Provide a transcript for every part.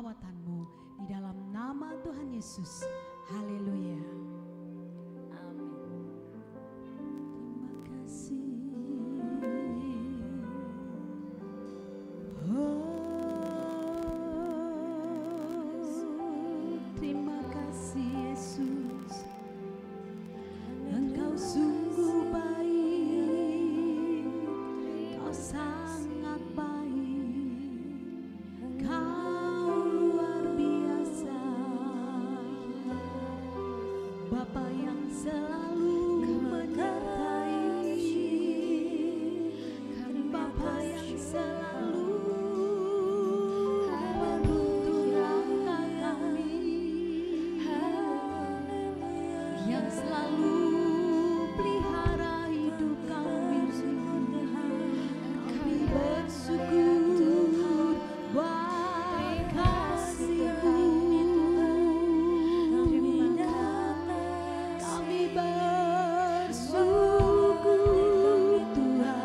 selawat-Mu di dalam nama Tuhan Yesus. Haleluya. Amin. Terima kasih. Terima kasih Yesus. Engkau sungguh baik, Kau sangat baik, Kau luar biasa, Bapa yang selalu menyertai, Bapa yang selalu menuntun langkah kami, yang selalu pelihara hidup kami. Kami bersyukur buat kasih-Mu. Kami bersyukur Tuhan.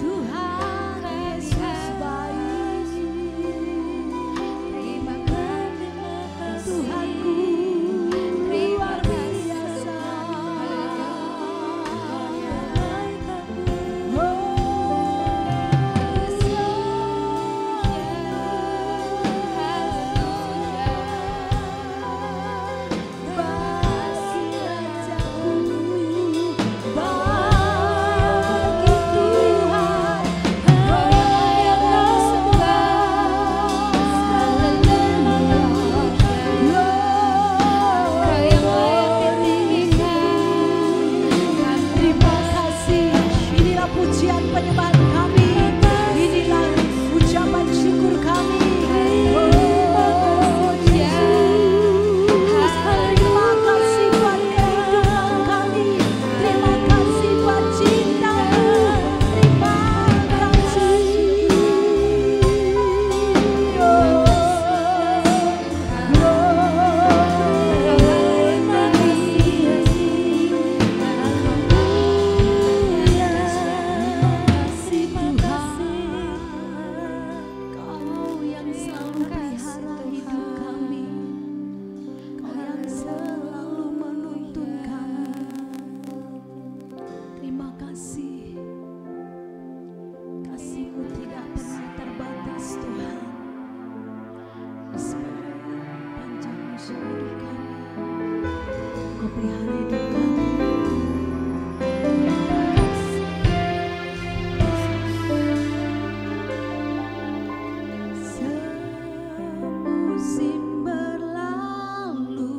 Tuhan Yesus baik, Tuhanku luar biasa. Terima kasih. Inilah pujian penyembahan kami, inilah ucapan syukur kami. Oh Yesus, terima kasih buat kehidupan kami, terima kasih buat cinta-Mu, terima kasih. Kau yang selalu pelihara hidup kami, Kau yang selalu menuntun kami. Terima kasih. Kasih-Mu tidak pernah terbatas Tuhan. Sepanjang usia hidup kami, Kau pelihara hidup kami. Semusim berlalu,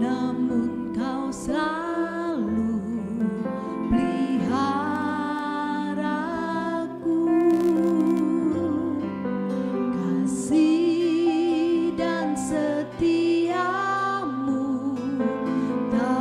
namun Kau selalu peliharaku. Kasih dan setia-Mu tak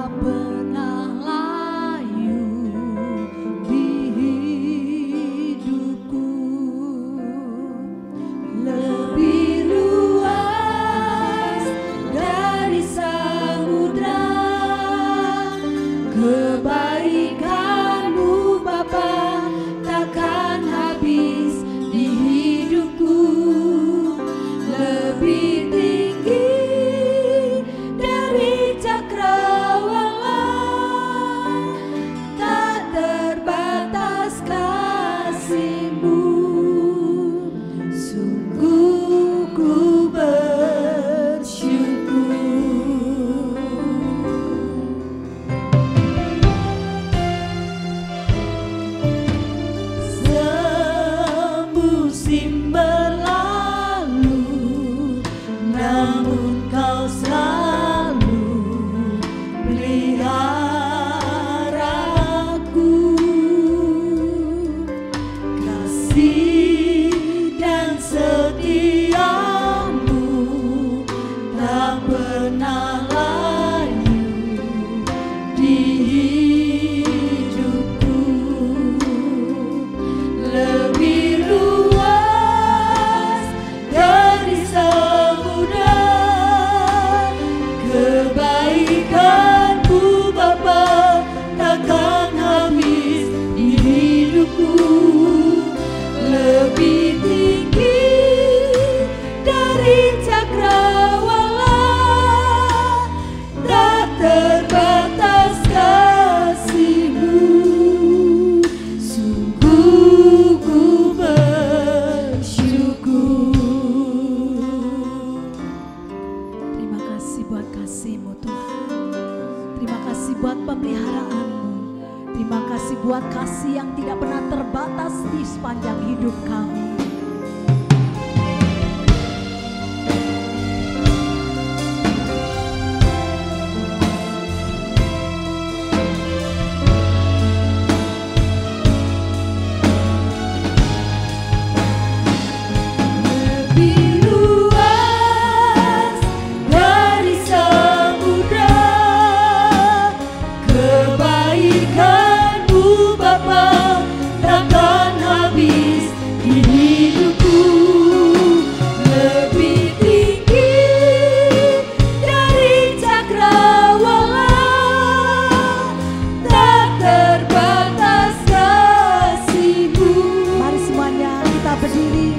berdiri.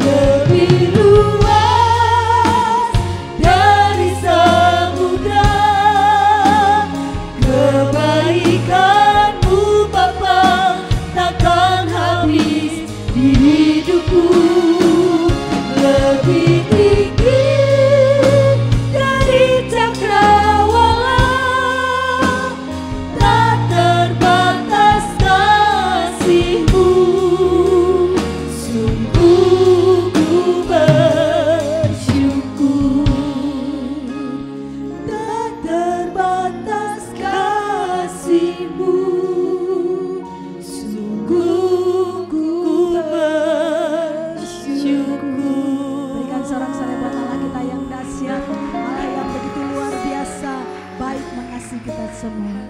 Lebih luas dari samudra, kebaikanmu Bapa takkan habis di hidupku. Lebih tinggi dari cakrawala, tak terbatas kasih-Mu. Sungguh ku bersyukur, tak terbatas kasih-Mu. Sungguh ku bersyukur. Berikan sorak-sorai buat Allah kita yang dahsyat, Allah yang begitu luar biasa, baik mengasihi kita semua.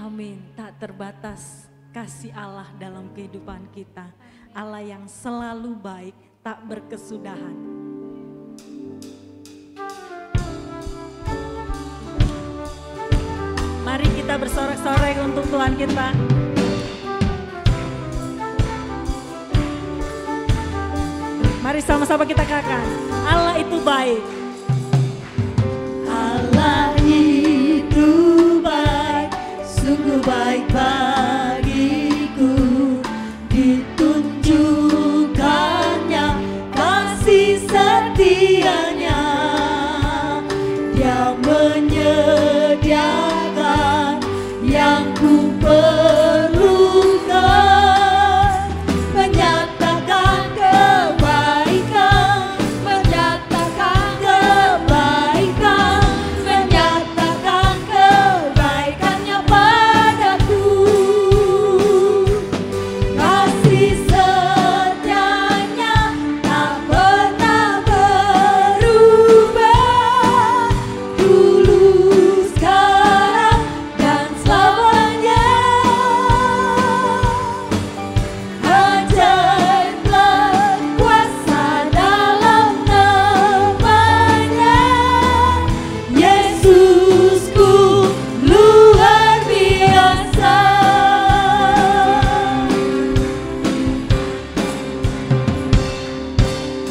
Amin. Tak terbatas kasih Allah dalam kehidupan kita. Allah yang selalu baik, tak berkesudahan. Mari kita bersorak-sorai untuk Tuhan kita. Mari sama-sama kita katakan, Allah itu baik. Allah itu baik, sungguh baik bagiku. Ditunjukkannya kasih setianya, Dia menyediakan yang ku perlukan, menyatakan kebaikan, menyatakan kebaikan, menyatakan kebaikannya padaku. Kasih setianya tak pernah berubah, dulu, sekarang, dan selamanya. Ajaiblah kuasa dalam namanya, Yesusku luar biasa.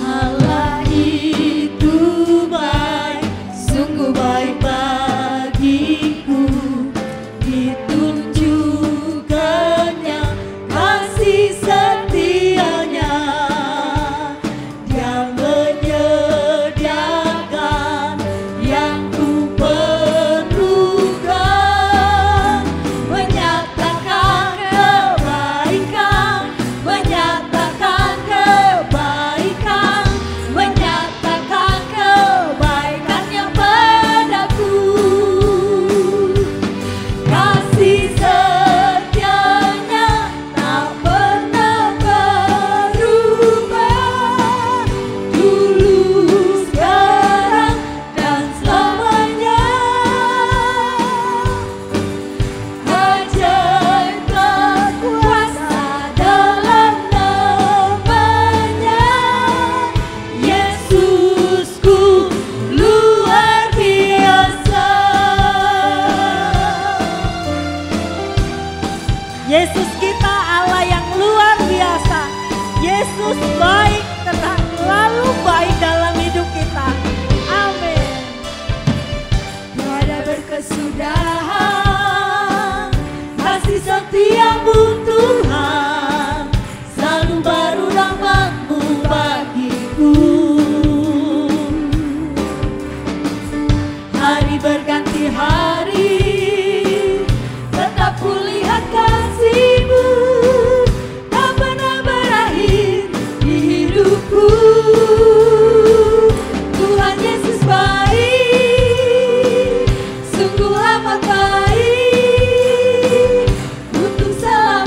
Allah itu baik, sungguh baik bagiku. Ditunjukkannya kasih setianya, Dia menyediakan yang ku perlukan, menyatakan kebaikan, menyatakan kebaikan, menyatakan kebaikannya padaku. Kasih setianya tak pernah berubah, dulu, sekarang, dan selamanya. Ajaiblah kuasa dalam namanya, Yesusku luar biasa. Yesus kita Allah yang luar biasa. Yesus baik, tetap selalu baik dalam hidup kita. Amin. Tiada berkesudahan kasih setiamu Tuhan, selalu baru rahmat-Mu bagiku. Hari berganti hari, tetap kulihat kasih-Mu, tak pernah berakhir di hidupku. Tuhan Yesus baik, sungguh amat baik untuk selamanya.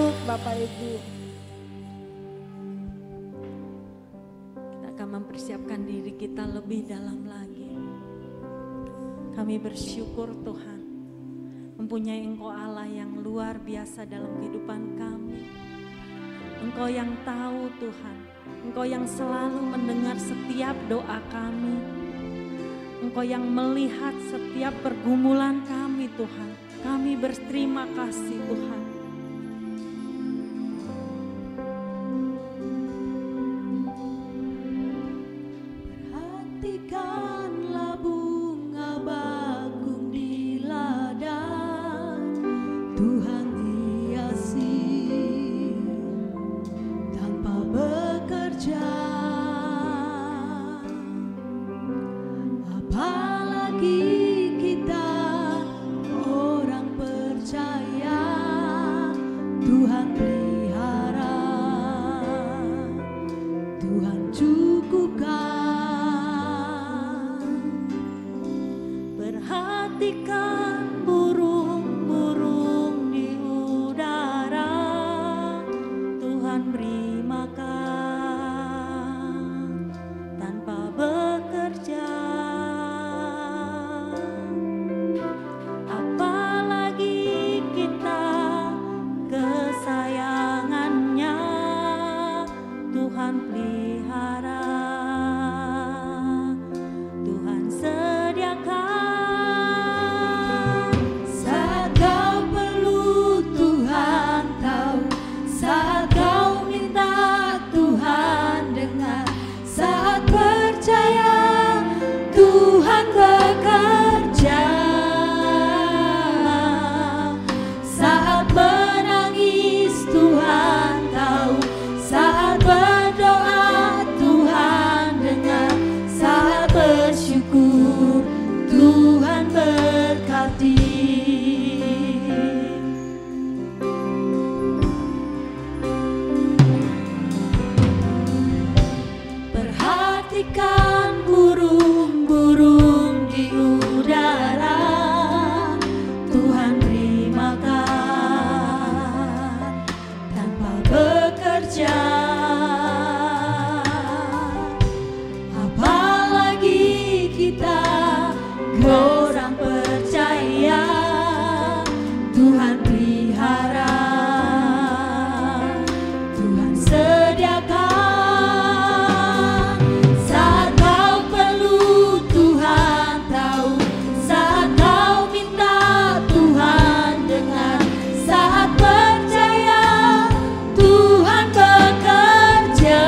duduk Bapak Ibu. Kita akan mempersiapkan diri kita lebih dalam lagi. Kami bersyukur Tuhan, mempunyai Engkau Allah yang luar biasa dalam kehidupan kami. Engkau yang tahu Tuhan, Engkau yang selalu mendengar setiap doa kami. Engkau yang melihat setiap pergumulan kami Tuhan. Kami berterima kasih Tuhan. Perhatikanlah bunga bakung di ladang, Tuhan hiasi tanpa bekerja. Apalagi kita orang percaya, Tuhan pelihara, Tuhan cukupkan. Perhatikan burung-burung di udara, Tuhan beri makan tanpa bekerja. Apalagi kita kesayangannya, Tuhan pelihara, Tuhan sediakan. Saat kau perlu Tuhan tahu, saat kau minta Tuhan dengar, saat percaya Tuhan bekerja, saat menangis Tuhan tahu, saat berdoa Tuhan dengar, saat bersyukur Tuhan berkati. Perhatikan burung-burung di udara, Tuhan beri makan tanpa bekerja. Apalagi kita orang percaya, Tuhan pelihara, Tuhan sediakan. Saat kau perlu Tuhan tahu, saat kau minta Tuhan dengar, saat percaya Tuhan bekerja,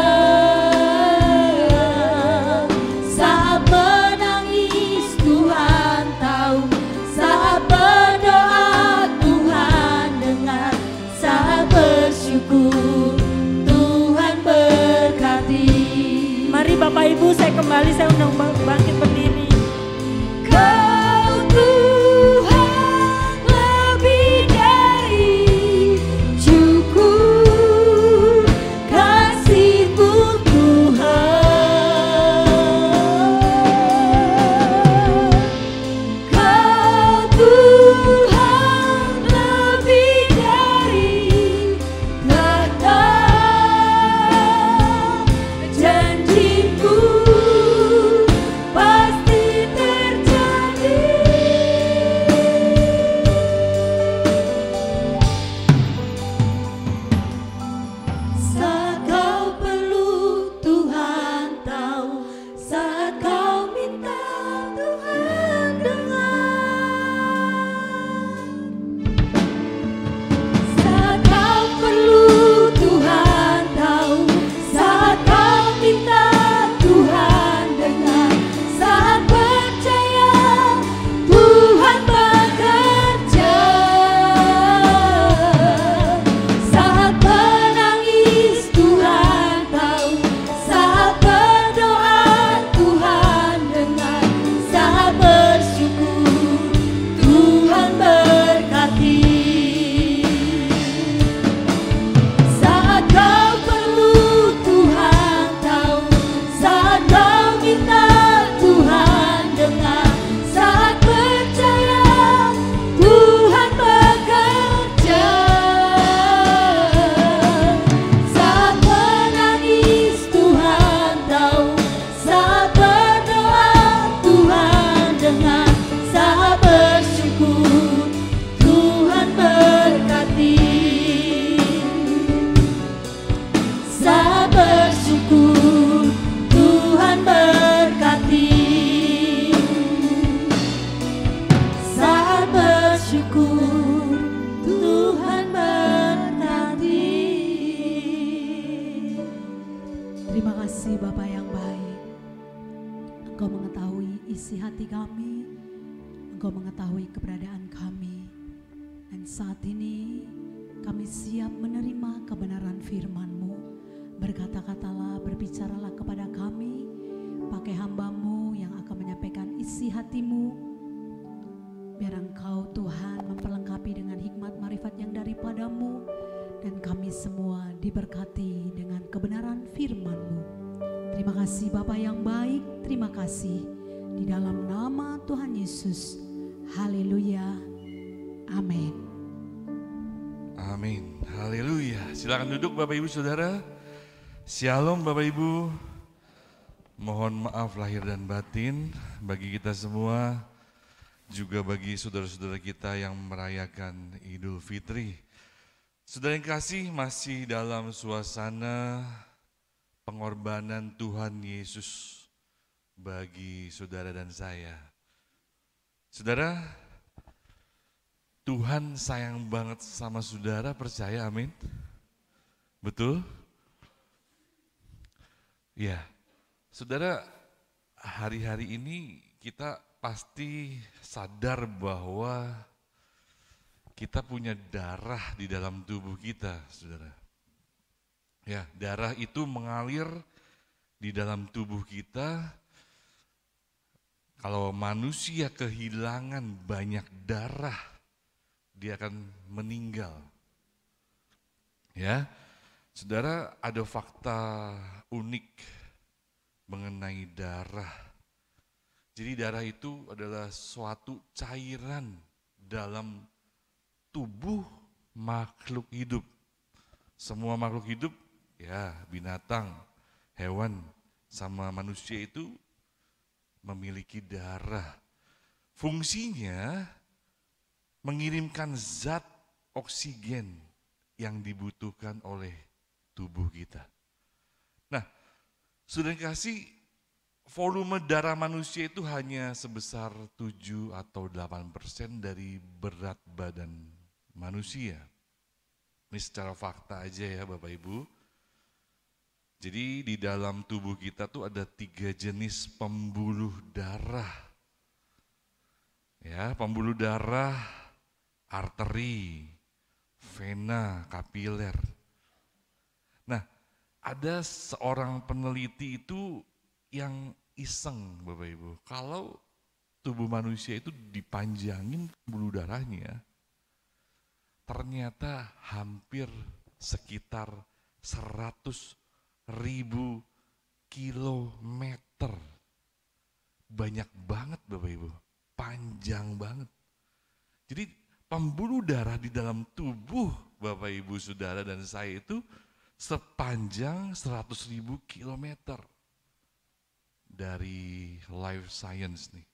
saat menangis Tuhan tahu, saat berdoa Tuhan dengar, saat bersyukur Tuhan berkati. Mari Bapak Ibu, saya kembali, saya undang bangkit berdiri. Kau Tuhan lebih dari cukup, kasih-Mu Tuhan. Kau Tuhan lebih dari kata, janji-Mu pasti kasih Bapa yang baik. Engkau mengetahui isi hati kami, Engkau mengetahui keberadaan kami. Dan saat ini kami siap menerima kebenaran firman-Mu. Berkata-katalah, berbicaralah kepada kami, pakai hamba-Mu yang akan menyampaikan isi hati-Mu. Biar Engkau Tuhan memperlengkapi dengan hikmat marifat yang daripada-Mu, dan kami semua diberkati dengan kebenaran firman-Mu. Terima kasih Bapa yang baik, terima kasih di dalam nama Tuhan Yesus. Haleluya. Amin. Amin. Haleluya. Silakan duduk Bapak Ibu Saudara. Shalom Bapak Ibu. Mohon maaf lahir dan batin bagi kita semua, juga bagi saudara-saudara kita yang merayakan Idul Fitri. Saudara yang kasih, masih dalam suasana pengorbanan Tuhan Yesus bagi saudara dan saya. Saudara, Tuhan sayang banget sama saudara, percaya amin? Betul? Ya, saudara, hari-hari ini kita pasti sadar bahwa kita punya darah di dalam tubuh kita, saudara. Ya, darah itu mengalir di dalam tubuh kita. Kalau manusia kehilangan banyak darah, dia akan meninggal. Ya, saudara, ada fakta unik mengenai darah. Jadi darah itu adalah suatu cairan dalam tubuh makhluk hidup. Semua makhluk hidup, ya binatang, hewan, sama manusia itu memiliki darah. Fungsinya mengirimkan zat oksigen yang dibutuhkan oleh tubuh kita. Nah, sudah kasih, volume darah manusia itu hanya sebesar 7 atau 8% dari berat badan manusia. Ini secara fakta aja ya Bapak Ibu. Jadi di dalam tubuh kita tuh ada 3 jenis pembuluh darah. Ya, pembuluh darah arteri, vena, kapiler. Nah, ada seorang peneliti itu yang iseng Bapak Ibu. Kalau tubuh manusia itu dipanjangin pembuluh darahnya, ternyata hampir sekitar 100.000 kilometer. Banyak banget Bapak Ibu, panjang banget. Jadi pembuluh darah di dalam tubuh Bapak Ibu Saudara dan saya itu sepanjang 100.000 kilometer. Dari Life Science nih.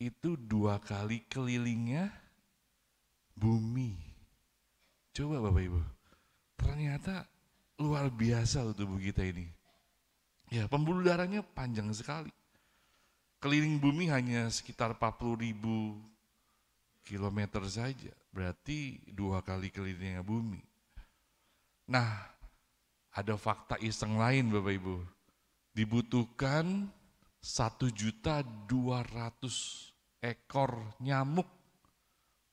Itu 2 kali kelilingnya bumi. Coba Bapak Ibu, ternyata luar biasa loh tubuh kita ini. Ya, pembuluh darahnya panjang sekali. Keliling bumi hanya sekitar 40.000 kilometer saja. Berarti 2 kali kelilingnya bumi. Nah, ada fakta iseng lain Bapak Ibu. Dibutuhkan 1.200.000 ekor nyamuk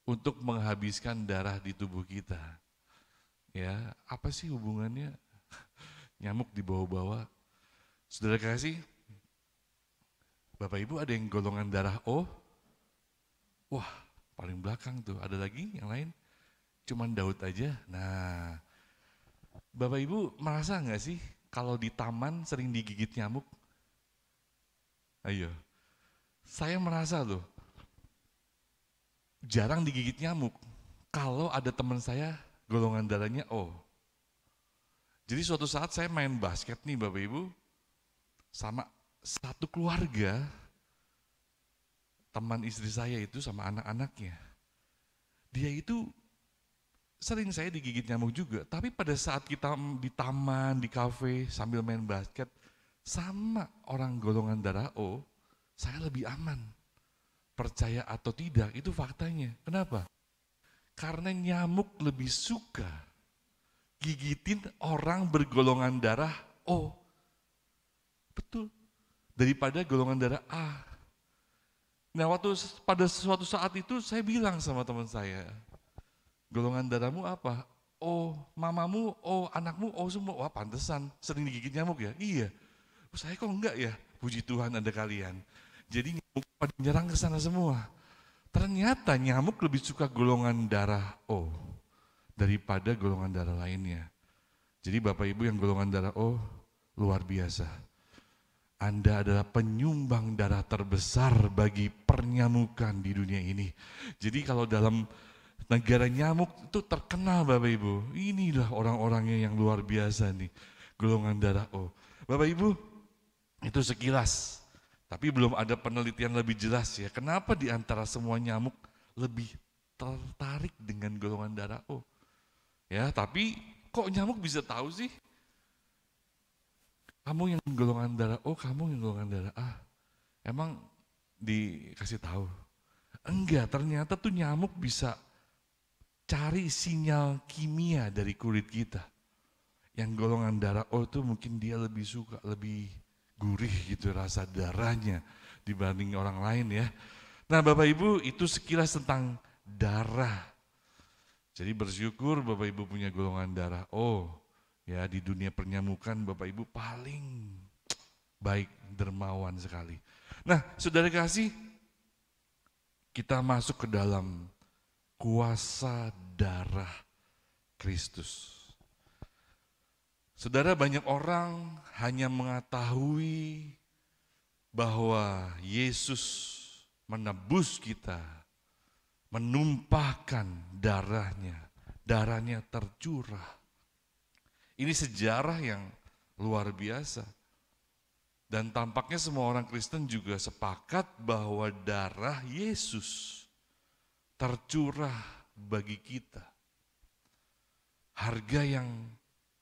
untuk menghabiskan darah di tubuh kita. Ya, apa sih hubungannya nyamuk dibawa-bawa? Saudara kasih, Bapak Ibu ada yang golongan darah O? Wah, paling belakang tuh. Ada lagi yang lain? Cuman Daud aja. Nah, Bapak Ibu merasa nggak sih kalau di taman sering digigit nyamuk? Ayo, saya merasa loh, jarang digigit nyamuk. Kalau ada teman saya golongan darahnya O. Jadi suatu saat saya main basket nih Bapak Ibu, sama satu keluarga, teman istri saya itu sama anak-anaknya. Dia itu sering saya digigit nyamuk juga, tapi pada saat kita di taman, di kafe sambil main basket sama orang golongan darah O, saya lebih aman. Percaya atau tidak, itu faktanya. Kenapa? Karena nyamuk lebih suka gigitin orang bergolongan darah O Betul. Daripada golongan darah A. Nah waktu pada suatu saat itu saya bilang sama teman saya, golongan darahmu apa? Oh mamamu, oh anakmu, oh semua. Wah pantesan, sering digigit nyamuk ya? Iya. Saya kok enggak ya? Puji Tuhan ada kalian. Jadi nyamuk pada nyerang ke sana semua. Ternyata nyamuk lebih suka golongan darah O daripada golongan darah lainnya. Jadi Bapak Ibu yang golongan darah O luar biasa. Anda adalah penyumbang darah terbesar bagi pernyamukan di dunia ini. Jadi kalau dalam negara nyamuk itu terkenal Bapak Ibu. Inilah orang-orangnya yang luar biasa nih, golongan darah O. Bapak Ibu, itu sekilas. Tapi belum ada penelitian lebih jelas ya. Kenapa di antara semua nyamuk lebih tertarik dengan golongan darah O? Ya, tapi kok nyamuk bisa tahu sih? Kamu yang golongan darah O, kamu yang golongan darah A. Emang dikasih tahu? Enggak, ternyata tuh nyamuk bisa cari sinyal kimia dari kulit kita. Yang golongan darah O tuh mungkin dia lebih suka, lebih gurih gitu rasa darahnya dibanding orang lain ya. Nah Bapak Ibu itu sekilas tentang darah. Jadi bersyukur Bapak Ibu punya golongan darah O. Ya di dunia pernyamukan Bapak Ibu paling baik, dermawan sekali. Nah saudara kasih, kita masuk ke dalam kuasa darah Kristus. Saudara, banyak orang hanya mengetahui bahwa Yesus menebus kita, menumpahkan darahnya, darahnya tercurah. Ini sejarah yang luar biasa. Dan tampaknya semua orang Kristen juga sepakat bahwa darah Yesus tercurah bagi kita. Harga yang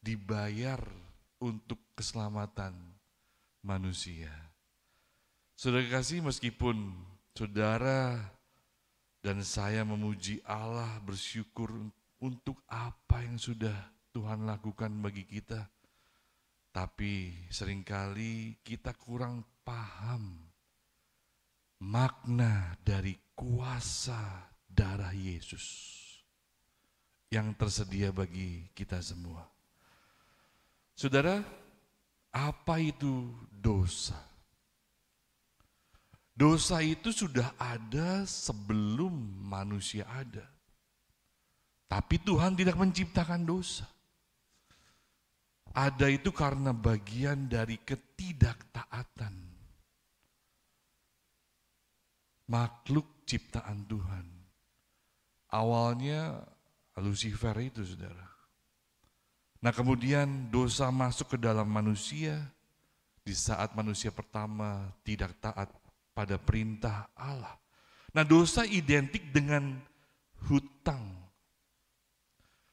dibayar untuk keselamatan manusia. Saudara kasih, meskipun saudara dan saya memuji Allah, bersyukur untuk apa yang sudah Tuhan lakukan bagi kita, tapi seringkali kita kurang paham makna dari kuasa darah Yesus yang tersedia bagi kita semua. Saudara, apa itu dosa? Dosa itu sudah ada sebelum manusia ada. Tapi Tuhan tidak menciptakan dosa. Ada itu karena bagian dari ketidaktaatan makhluk ciptaan Tuhan. Awalnya Lucifer itu saudara. Nah kemudian dosa masuk ke dalam manusia di saat manusia pertama tidak taat pada perintah Allah. Nah dosa identik dengan hutang.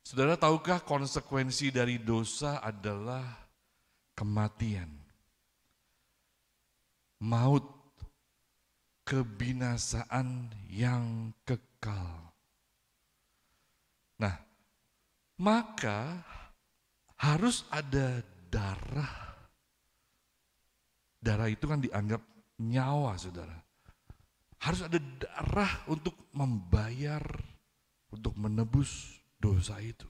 Saudara tahukah konsekuensi dari dosa adalah kematian, maut, kebinasaan yang kekal. Nah, maka harus ada darah. Darah itu kan dianggap nyawa, saudara. Harus ada darah untuk membayar, untuk menebus dosa itu.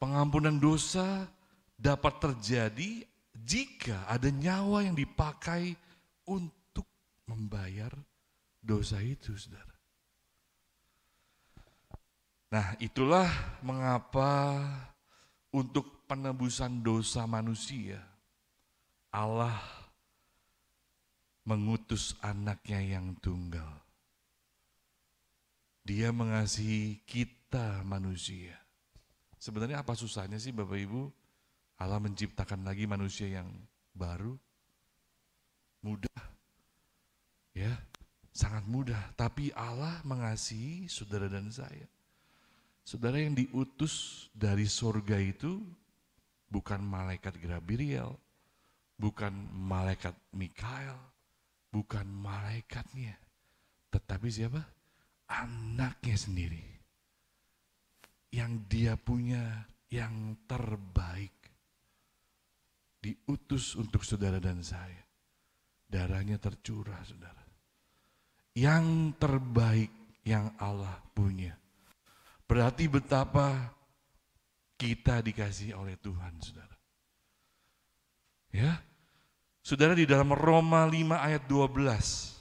Pengampunan dosa dapat terjadi jika ada nyawa yang dipakai untuk membayar dosa itu, saudara. Nah, itulah mengapa untuk penebusan dosa manusia, Allah mengutus anaknya yang tunggal. Dia mengasihi kita manusia. Sebenarnya apa susahnya sih Bapak Ibu? Allah menciptakan lagi manusia yang baru. Mudah. Ya, sangat mudah. Tapi Allah mengasihi saudara dan saya. Saudara yang diutus dari surga itu bukan malaikat Gabriel, bukan malaikat Mikael, bukan malaikatnya. Tetapi siapa? Anaknya sendiri yang dia punya yang terbaik. diutus untuk saudara dan saya. Darahnya tercurah, saudara. Yang terbaik yang Allah punya. Berarti betapa kita dikasihi oleh Tuhan, saudara. Ya, saudara, di dalam Roma 5 ayat 12,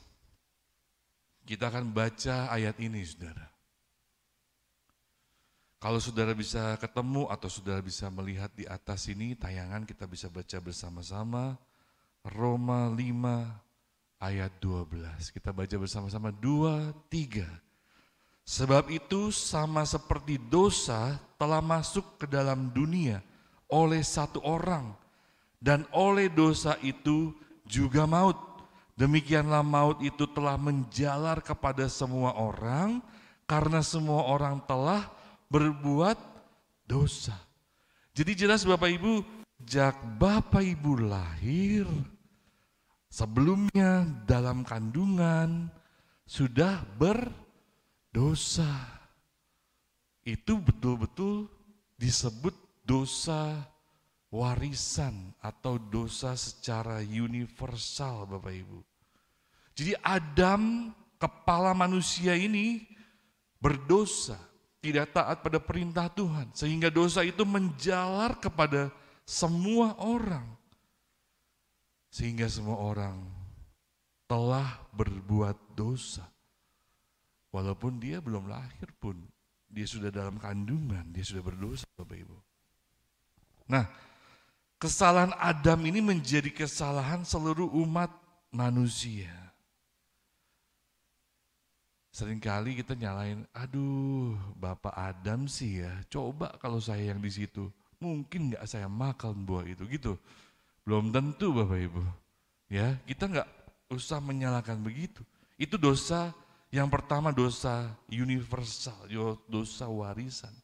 kita akan baca ayat ini, saudara. Kalau saudara bisa ketemu atau saudara bisa melihat di atas ini tayangan, kita bisa baca bersama-sama. Roma 5 ayat 12. Kita baca bersama-sama 2, 3. Sebab itu sama seperti dosa telah masuk ke dalam dunia oleh satu orang, dan oleh dosa itu juga maut. Demikianlah maut itu telah menjalar kepada semua orang, karena semua orang telah berbuat dosa. Jadi jelas Bapak Ibu, sejak Bapak Ibu lahir, sebelumnya dalam kandungan sudah berdosa. Itu betul-betul disebut dosa warisan atau dosa secara universal, Bapak Ibu. Jadi Adam, kepala manusia ini berdosa, tidak taat pada perintah Tuhan, sehingga dosa itu menjalar kepada semua orang. Sehingga semua orang telah berbuat dosa. Walaupun dia belum lahir pun, dia sudah dalam kandungan, dia sudah berdosa, Bapak Ibu. Nah, kesalahan Adam ini menjadi kesalahan seluruh umat manusia. Seringkali kita nyalain, aduh Bapak Adam sih ya, coba kalau saya yang di situ, mungkin nggak saya makan buah itu gitu. Belum tentu Bapak Ibu. Ya, kita nggak usah menyalahkan begitu. Itu dosa yang pertama, dosa universal, dosa warisan.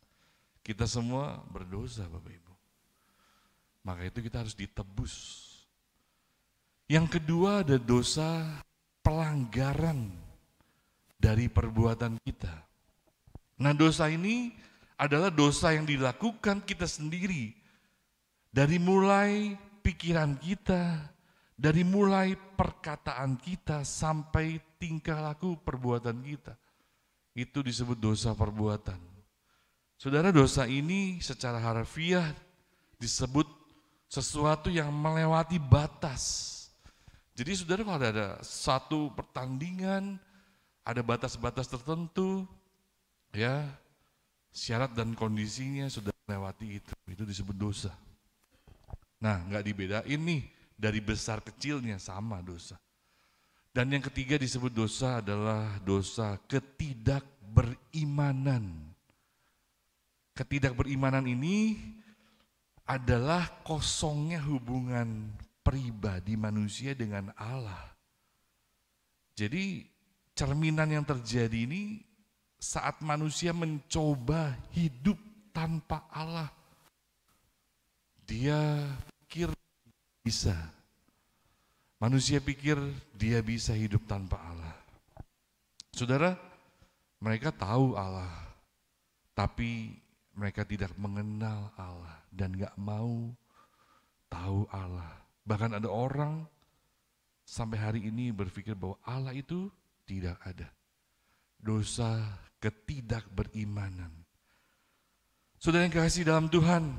Kita semua berdosa Bapak Ibu. Maka itu kita harus ditebus. Yang kedua ada dosa pelanggaran dari perbuatan kita. Nah, dosa ini adalah dosa yang dilakukan kita sendiri. Dari mulai pikiran kita, dari mulai perkataan kita sampai tingkah laku perbuatan kita. Itu disebut dosa perbuatan. Saudara, dosa ini secara harfiah disebut sesuatu yang melewati batas. Jadi saudara, kalau ada satu pertandingan, ada batas-batas tertentu, ya syarat dan kondisinya sudah melewati itu disebut dosa. Nah, nggak dibedain nih dari besar kecilnya, sama dosa. Dan yang ketiga disebut dosa adalah dosa ketidakberimanan. Ketidakberimanan ini adalah kosongnya hubungan pribadi manusia dengan Allah. Jadi cerminan yang terjadi ini saat manusia mencoba hidup tanpa Allah. Dia pikir bisa. Manusia pikir dia bisa hidup tanpa Allah. Saudara, mereka tahu Allah, tapi mereka tidak mengenal Allah dan gak mau tahu Allah. Bahkan ada orang sampai hari ini berpikir bahwa Allah itu tidak ada. Dosa ketidakberimanan. Saudara yang kasih dalam Tuhan,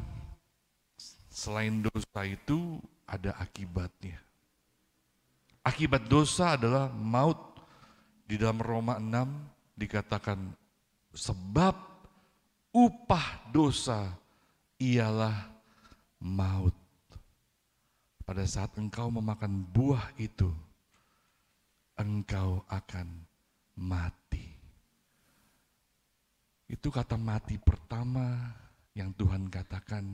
selain dosa itu ada akibatnya. Akibat dosa adalah maut. Di dalam Roma 6 dikatakan sebab upah dosa ialah maut. Pada saat engkau memakan buah itu, engkau akan mati. Itu kata mati pertama yang Tuhan katakan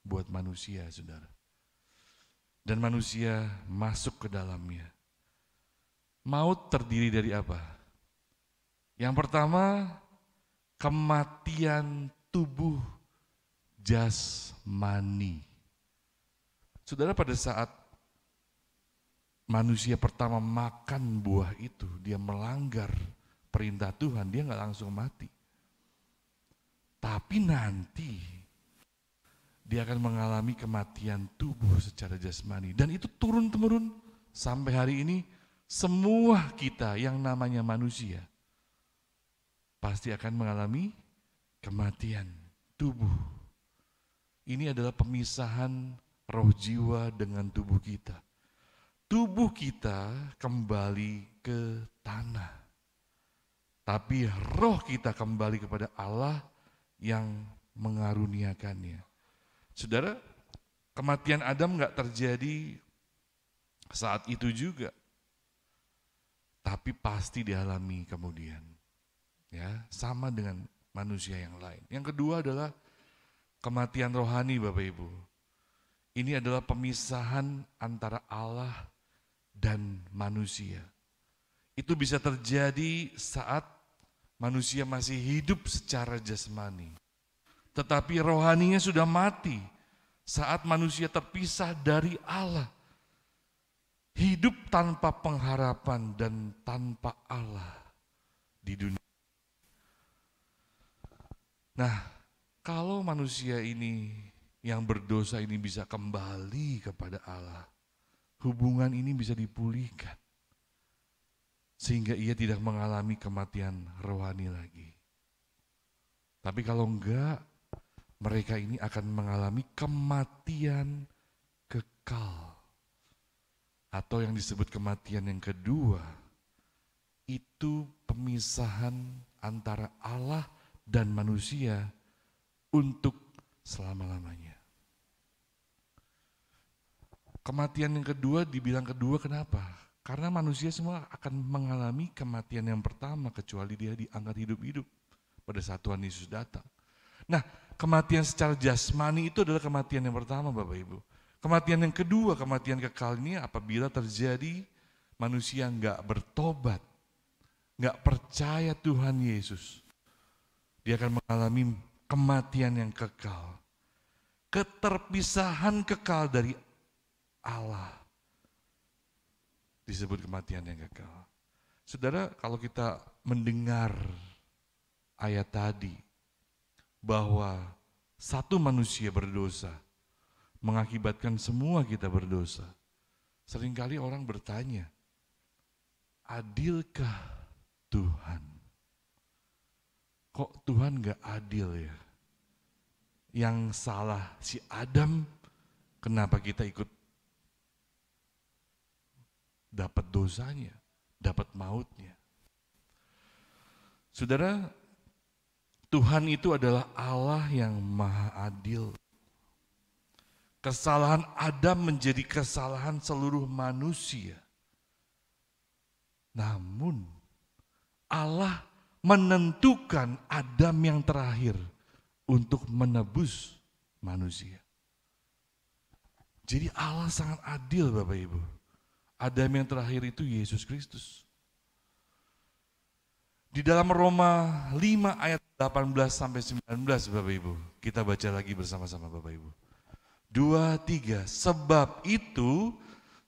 buat manusia, saudara. Dan manusia masuk ke dalamnya. Maut terdiri dari apa? Yang pertama, kematian tubuh jasmani. Saudara, pada saat manusia pertama makan buah itu, dia melanggar perintah Tuhan, dia nggak langsung mati. Tapi nanti dia akan mengalami kematian tubuh secara jasmani. Dan itu turun-temurun sampai hari ini, semua kita yang namanya manusia pasti akan mengalami kematian tubuh. Ini adalah pemisahan roh jiwa dengan tubuh kita. Tubuh kita kembali ke tanah, tapi roh kita kembali kepada Allah yang mengaruniakannya. Saudara, kematian Adam enggak terjadi saat itu juga, tapi pasti dialami kemudian. Ya, sama dengan manusia yang lain. Yang kedua adalah kematian rohani, Bapak Ibu. Ini adalah pemisahan antara Allah dan manusia. Itu bisa terjadi saat manusia masih hidup secara jasmani. Tetapi rohaninya sudah mati saat manusia terpisah dari Allah. Hidup tanpa pengharapan dan tanpa Allah di dunia. Nah, kalau manusia ini yang berdosa ini bisa kembali kepada Allah, hubungan ini bisa dipulihkan. Sehingga ia tidak mengalami kematian rohani lagi. Tapi kalau enggak, mereka ini akan mengalami kematian kekal. Atau yang disebut kematian yang kedua, itu pemisahan antara Allah dan manusia untuk selama-lamanya. Kematian yang kedua dibilang kedua kenapa? Karena manusia semua akan mengalami kematian yang pertama kecuali dia diangkat hidup-hidup pada saat Tuhan Yesus datang. Nah, kematian secara jasmani itu adalah kematian yang pertama, Bapak Ibu. Kematian yang kedua, kematian kekal ini apabila terjadi manusia enggak bertobat, enggak percaya Tuhan Yesus. Dia akan mengalami kematian yang kekal. Keterpisahan kekal dari Allah. Disebut kematian yang kekal. Saudara, kalau kita mendengar ayat tadi, bahwa satu manusia berdosa, mengakibatkan semua kita berdosa. Seringkali orang bertanya, adilkah Tuhan? Kok Tuhan gak adil ya? Yang salah si Adam, kenapa kita ikut dapat dosanya, dapat mautnya? Saudara, Tuhan itu adalah Allah yang maha adil. Kesalahan Adam menjadi kesalahan seluruh manusia. Namun Allah menentukan Adam yang terakhir untuk menebus manusia. Jadi Allah sangat adil, Bapak Ibu. Adam yang terakhir itu Yesus Kristus. Di dalam Roma 5 ayat 18 sampai 19, Bapak Ibu. Kita baca lagi bersama-sama, Bapak Ibu. 2, 3, sebab itu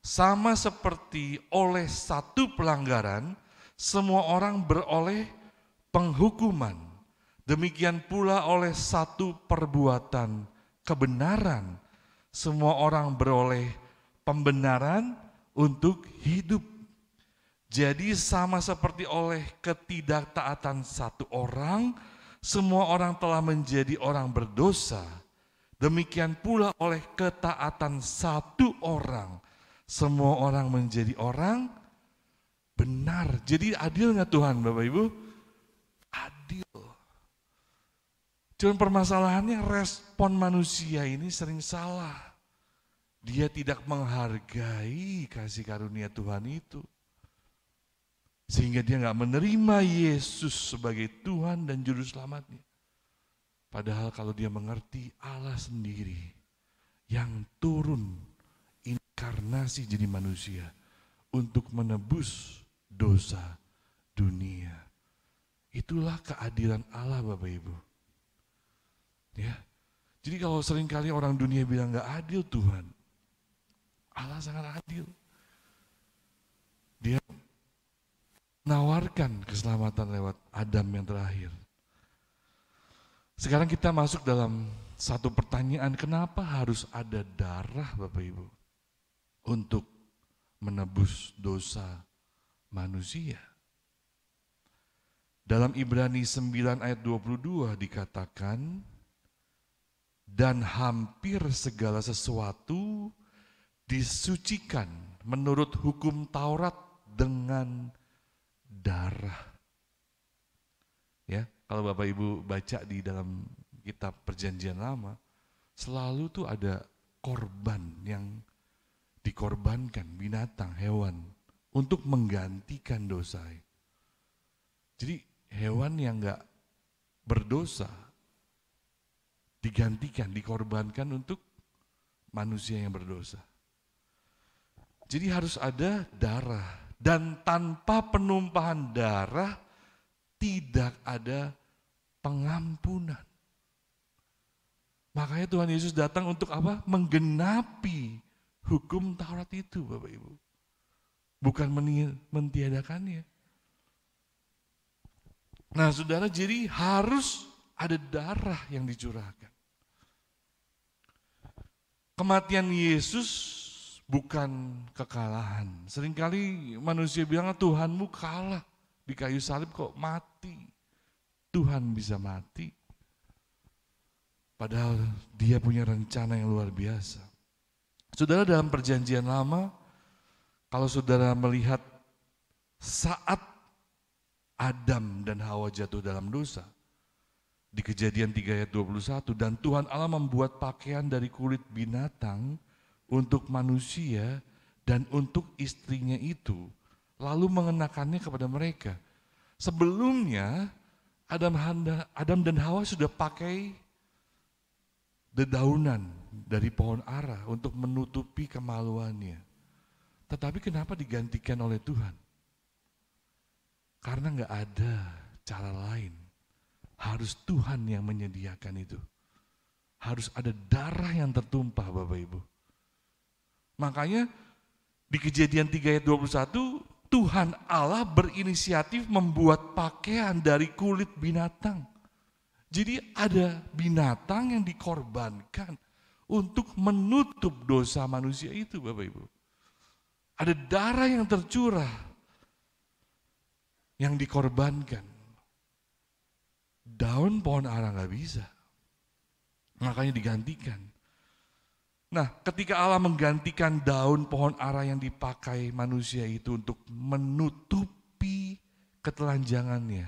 sama seperti oleh satu pelanggaran, semua orang beroleh penghukuman. Demikian pula oleh satu perbuatan kebenaran, semua orang beroleh pembenaran untuk hidup. Jadi sama seperti oleh ketidaktaatan satu orang, semua orang telah menjadi orang berdosa. Demikian pula oleh ketaatan satu orang, semua orang menjadi orang benar. Jadi adil nggak Tuhan, Bapak Ibu? Adil. Cuman permasalahannya respon manusia ini sering salah. Dia tidak menghargai kasih karunia Tuhan itu. Sehingga dia nggak menerima Yesus sebagai Tuhan dan Juru Selamatnya. Padahal kalau dia mengerti Allah sendiri yang turun inkarnasi jadi manusia untuk menebus dosa dunia. Itulah keadilan Allah, Bapak Ibu. Ya. Jadi kalau seringkali orang dunia bilang nggak adil Tuhan, Allah sangat adil. Dia menawarkan keselamatan lewat Adam yang terakhir. Sekarang kita masuk dalam satu pertanyaan, kenapa harus ada darah Bapak Ibu untuk menebus dosa manusia? Dalam Ibrani 9 ayat 22 dikatakan, dan hampir segala sesuatu disucikan menurut hukum Taurat dengan darah. Ya, kalau Bapak Ibu baca di dalam kitab Perjanjian Lama, selalu tuh ada korban yang dikorbankan, binatang, hewan, untuk menggantikan dosa. Jadi hewan yang enggak berdosa digantikan, dikorbankan untuk manusia yang berdosa. Jadi harus ada darah, dan tanpa penumpahan darah tidak ada pengampunan. Makanya Tuhan Yesus datang untuk apa? Menggenapi hukum Taurat itu Bapak Ibu. Bukan mentiadakannya. Nah saudara, jadi harus ada darah yang dicurahkan. Kematian Yesus bukan kekalahan. Seringkali manusia bilang Tuhanmu kalah di kayu salib kok mati. Tuhan bisa mati. Padahal dia punya rencana yang luar biasa. Saudara, dalam Perjanjian Lama, kalau saudara melihat saat Adam dan Hawa jatuh dalam dosa, di Kejadian 3 ayat 21, dan Tuhan Allah membuat pakaian dari kulit binatang untuk manusia dan untuk istrinya itu, lalu mengenakannya kepada mereka. Sebelumnya Adam dan Hawa sudah pakai dedaunan dari pohon ara untuk menutupi kemaluannya. Tetapi kenapa digantikan oleh Tuhan? Karena enggak ada cara lain. Harus Tuhan yang menyediakan itu. Harus ada darah yang tertumpah Bapak Ibu. Makanya di Kejadian 3 ayat 21, Tuhan Allah berinisiatif membuat pakaian dari kulit binatang. Jadi ada binatang yang dikorbankan untuk menutup dosa manusia itu Bapak Ibu. Ada darah yang tercurah yang dikorbankan. Daun pohon ara nggak bisa, makanya digantikan. Nah, ketika Allah menggantikan daun pohon ara yang dipakai manusia itu untuk menutupi ketelanjangannya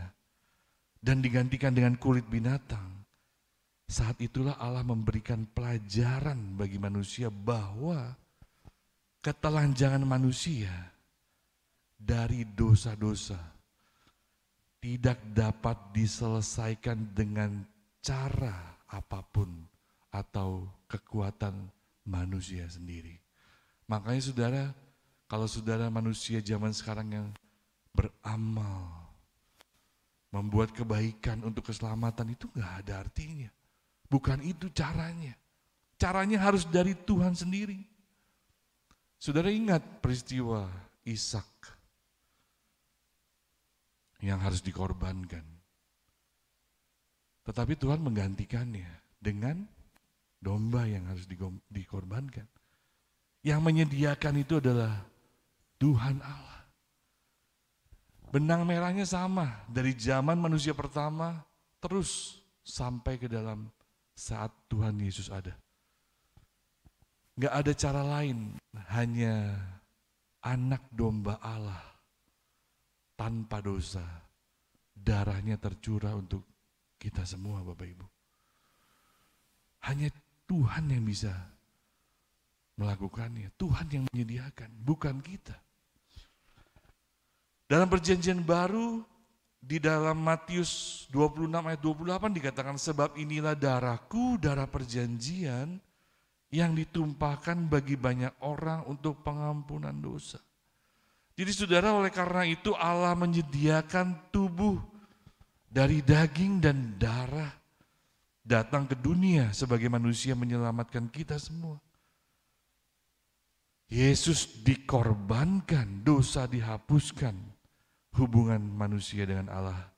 dan digantikan dengan kulit binatang, saat itulah Allah memberikan pelajaran bagi manusia bahwa ketelanjangan manusia dari dosa-dosa tidak dapat diselesaikan dengan cara apapun atau kekuatan manusia sendiri. Makanya saudara, kalau saudara manusia zaman sekarang yang beramal, membuat kebaikan untuk keselamatan itu gak ada artinya. Bukan itu caranya. Caranya harus dari Tuhan sendiri. Saudara ingat peristiwa Ishak yang harus dikorbankan. Tetapi Tuhan menggantikannya dengan domba yang harus dikorbankan. Yang menyediakan itu adalah Tuhan Allah. Benang merahnya sama dari zaman manusia pertama terus sampai ke dalam saat Tuhan Yesus ada. Gak ada cara lain, hanya anak domba Allah tanpa dosa, darahnya tercurah untuk kita semua Bapak Ibu. Hanya Tuhan yang bisa melakukannya, Tuhan yang menyediakan, bukan kita. Dalam Perjanjian Baru, di dalam Matius 26 ayat 28 dikatakan, sebab inilah darahku, darah perjanjian yang ditumpahkan bagi banyak orang untuk pengampunan dosa. Jadi saudara, oleh karena itu Allah menyediakan tubuh dari daging dan darah datang ke dunia sebagai manusia menyelamatkan kita semua. Yesus dikorbankan, dosa dihapuskan, hubungan manusia dengan Allah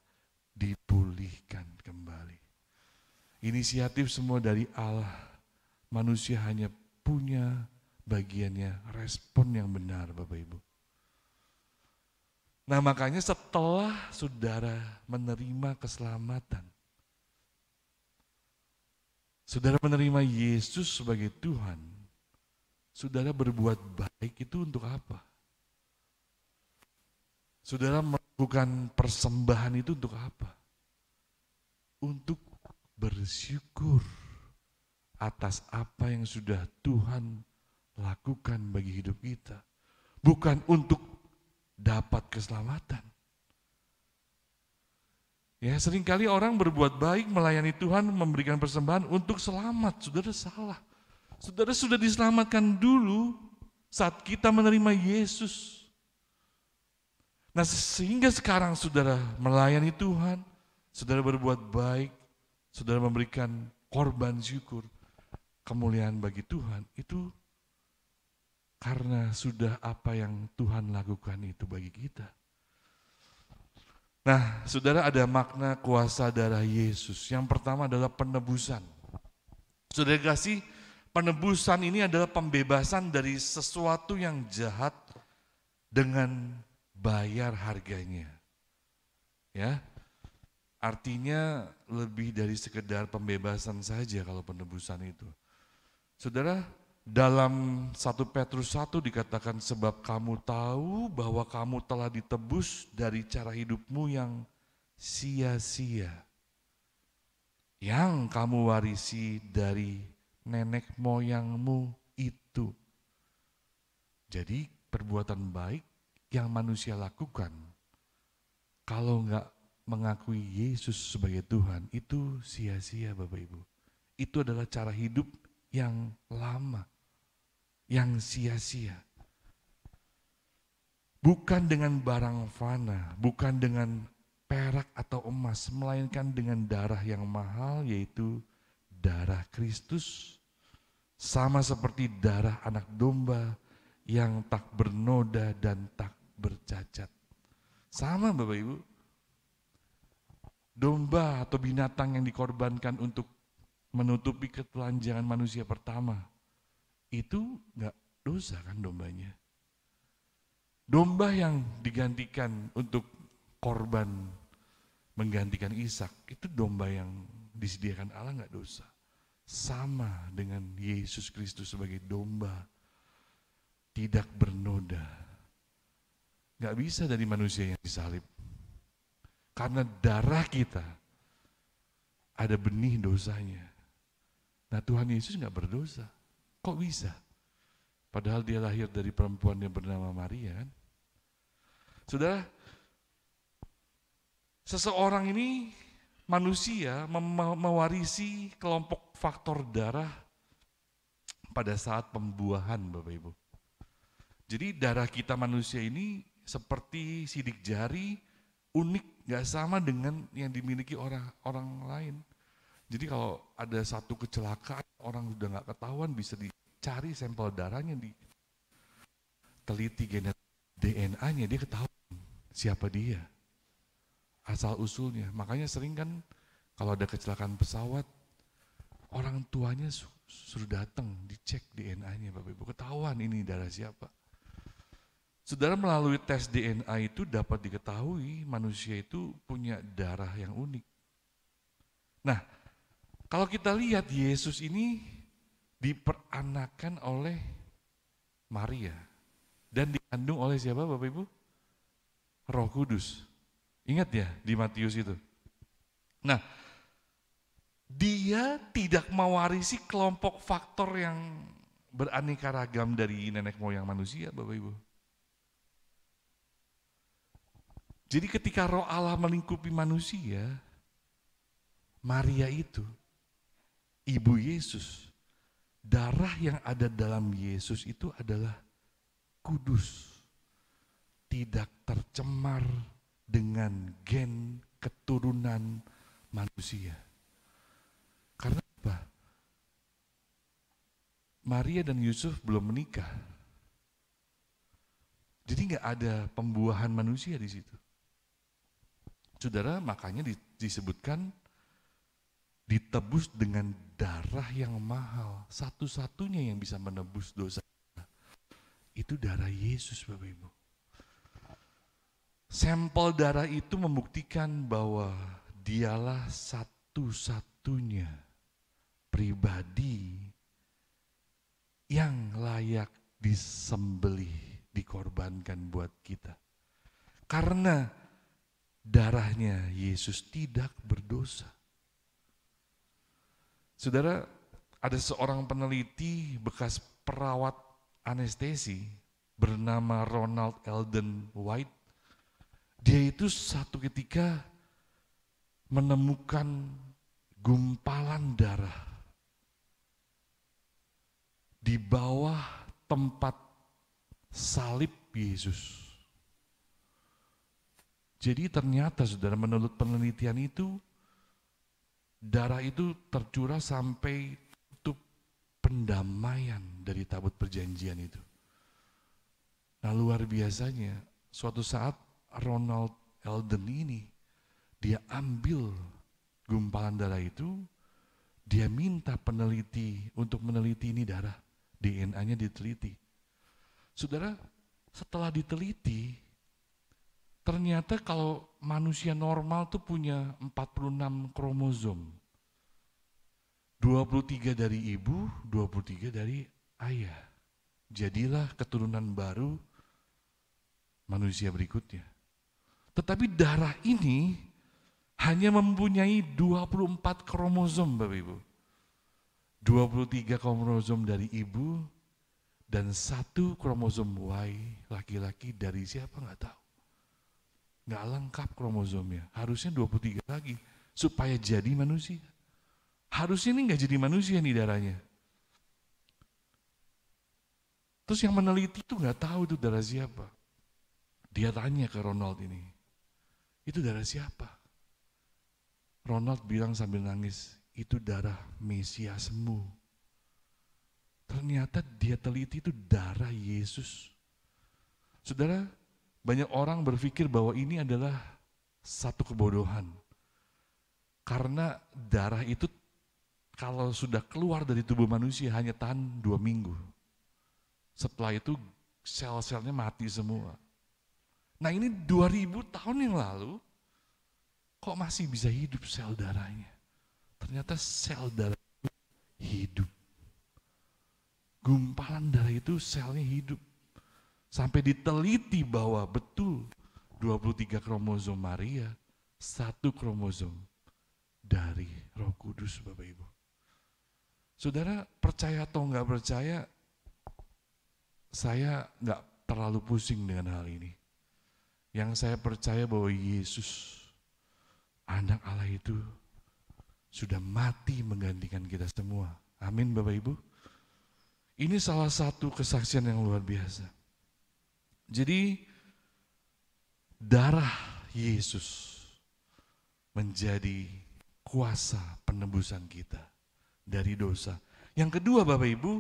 dipulihkan kembali. Inisiatif semua dari Allah. Manusia hanya punya bagiannya, respon yang benar Bapak Ibu. Nah makanya setelah saudara menerima keselamatan, saudara menerima Yesus sebagai Tuhan, saudara berbuat baik itu untuk apa? Saudara melakukan persembahan itu untuk apa? Untuk bersyukur atas apa yang sudah Tuhan lakukan bagi hidup kita. Bukan untuk dapat keselamatan. Ya, seringkali orang berbuat baik, melayani Tuhan, memberikan persembahan untuk selamat. Saudara salah. Saudara sudah diselamatkan dulu saat kita menerima Yesus. Nah, sehingga sekarang saudara melayani Tuhan, saudara berbuat baik, saudara memberikan korban syukur, kemuliaan bagi Tuhan, itu karena sudah apa yang Tuhan lakukan itu bagi kita. Nah, saudara, ada makna kuasa darah Yesus. Yang pertama adalah penebusan. Saudara kasih, penebusan ini adalah pembebasan dari sesuatu yang jahat dengan bayar harganya. Ya. Artinya lebih dari sekedar pembebasan saja kalau penebusan itu. Saudara, dalam 1 Petrus 1 dikatakan sebab kamu tahu bahwa kamu telah ditebus dari cara hidupmu yang sia-sia. Yang kamu warisi dari nenek moyangmu itu. Jadi perbuatan baik yang manusia lakukan, kalau enggak mengakui Yesus sebagai Tuhan, itu sia-sia Bapak Ibu. Itu adalah cara hidup yang lama, yang sia-sia. Bukan dengan barang fana, bukan dengan perak atau emas, melainkan dengan darah yang mahal, yaitu darah Kristus. Sama seperti darah anak domba yang tak bernoda dan tak bercacat. Sama Bapak Ibu. Domba atau binatang yang dikorbankan untuk menutupi ketelanjangan manusia pertama, itu enggak dosa kan dombanya. Domba yang digantikan untuk korban menggantikan Ishak, itu domba yang disediakan Allah enggak dosa. Sama dengan Yesus Kristus sebagai domba, tidak bernoda. Enggak bisa dari manusia yang disalib. Karena darah kita ada benih dosanya. Nah Tuhan Yesus enggak berdosa. Kok bisa? Padahal dia lahir dari perempuan yang bernama Maria kan. Saudara, seseorang ini manusia mewarisi kelompok faktor darah pada saat pembuahan Bapak Ibu. Jadi darah kita manusia ini seperti sidik jari, unik, gak sama dengan yang dimiliki orang lain. Jadi kalau ada satu kecelakaan, orang udah gak ketahuan, bisa dicari sampel darahnya, diteliti DNA-nya, dia ketahuan siapa dia, asal usulnya. Makanya sering kan kalau ada kecelakaan pesawat, orang tuanya suruh datang, dicek DNA-nya Bapak Ibu, ketahuan ini darah siapa. Saudara, melalui tes DNA itu dapat diketahui manusia itu punya darah yang unik. Nah, kalau kita lihat Yesus ini diperanakan oleh Maria dan dikandung oleh siapa Bapak Ibu? Roh Kudus. Ingat ya di Matius itu. Nah, dia tidak mewarisi kelompok faktor yang beraneka ragam dari nenek moyang manusia Bapak Ibu. Jadi ketika roh Allah melingkupi manusia, Maria itu, ibu Yesus, darah yang ada dalam Yesus itu adalah kudus. Tidak tercemar dengan gen keturunan manusia. Karena apa? Maria dan Yusuf belum menikah. Jadi nggak ada pembuahan manusia di situ. Saudara, makanya disebutkan ditebus dengan darah yang mahal. Satu-satunya yang bisa menebus dosa itu darah Yesus, Bapak Ibu. Sampel darah itu membuktikan bahwa dialah satu-satunya pribadi yang layak disembelih, dikorbankan buat kita. Karena darahnya Yesus tidak berdosa. Saudara, ada seorang peneliti bekas perawat anestesi bernama Ronald Eldon White. Dia itu satu ketika menemukan gumpalan darah di bawah tempat salib Yesus. Jadi ternyata saudara, menurut penelitian itu, darah itu tercurah sampai tutup pendamaian dari tabut perjanjian itu. Nah, luar biasanya, suatu saat Ronald Eldon ini, dia ambil gumpalan darah itu, dia minta peneliti untuk meneliti ini darah, DNA-nya diteliti. Saudara, setelah diteliti, ternyata kalau manusia normal tuh punya 46 kromosom. 23 dari ibu, 23 dari ayah. Jadilah keturunan baru manusia berikutnya. Tetapi darah ini hanya mempunyai 24 kromosom, Bapak Ibu. 23 kromosom dari ibu dan 1 kromosom Y laki-laki dari siapa nggak tahu. Nggak lengkap kromosomnya, harusnya 23 lagi supaya jadi manusia. Harusnya ini nggak jadi manusia nih darahnya. Terus yang meneliti itu nggak tahu itu darah siapa. Dia tanya ke Ronald ini, itu darah siapa? Ronald bilang sambil nangis, itu darah Mesiasmu. Ternyata dia teliti itu darah Yesus. Saudara, banyak orang berpikir bahwa ini adalah satu kebodohan. Karena darah itu kalau sudah keluar dari tubuh manusia hanya tahan 2 minggu. Setelah itu sel-selnya mati semua. Nah ini 2000 tahun yang lalu, kok masih bisa hidup sel darahnya? Ternyata sel darah itu hidup. Gumpalan darah itu selnya hidup. Sampai diteliti bahwa betul 23 kromosom Maria, 1 kromosom dari Roh Kudus, Bapak Ibu. Saudara, percaya atau enggak percaya, saya enggak terlalu pusing dengan hal ini. Yang saya percaya bahwa Yesus, anak Allah itu, sudah mati menggantikan kita semua. Amin, Bapak Ibu. Ini salah satu kesaksian yang luar biasa. Jadi darah Yesus menjadi kuasa penebusan kita dari dosa. Yang kedua, Bapak Ibu,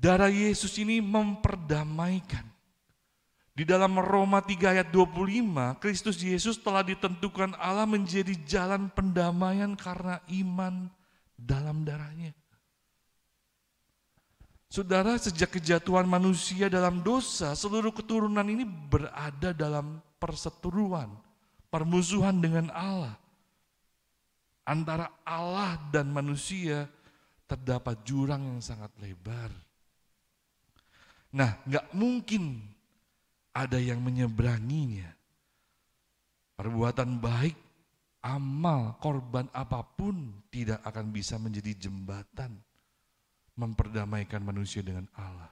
darah Yesus ini memperdamaikan. Di dalam Roma 3 ayat 25, Kristus Yesus telah ditentukan Allah menjadi jalan pendamaian karena iman dalam darahnya. Saudara, sejak kejatuhan manusia dalam dosa, seluruh keturunan ini berada dalam perseteruan, permusuhan dengan Allah. Antara Allah dan manusia terdapat jurang yang sangat lebar. Nah, gak mungkin ada yang menyeberanginya. Perbuatan baik, amal, korban apapun tidak akan bisa menjadi jembatan memperdamaikan manusia dengan Allah.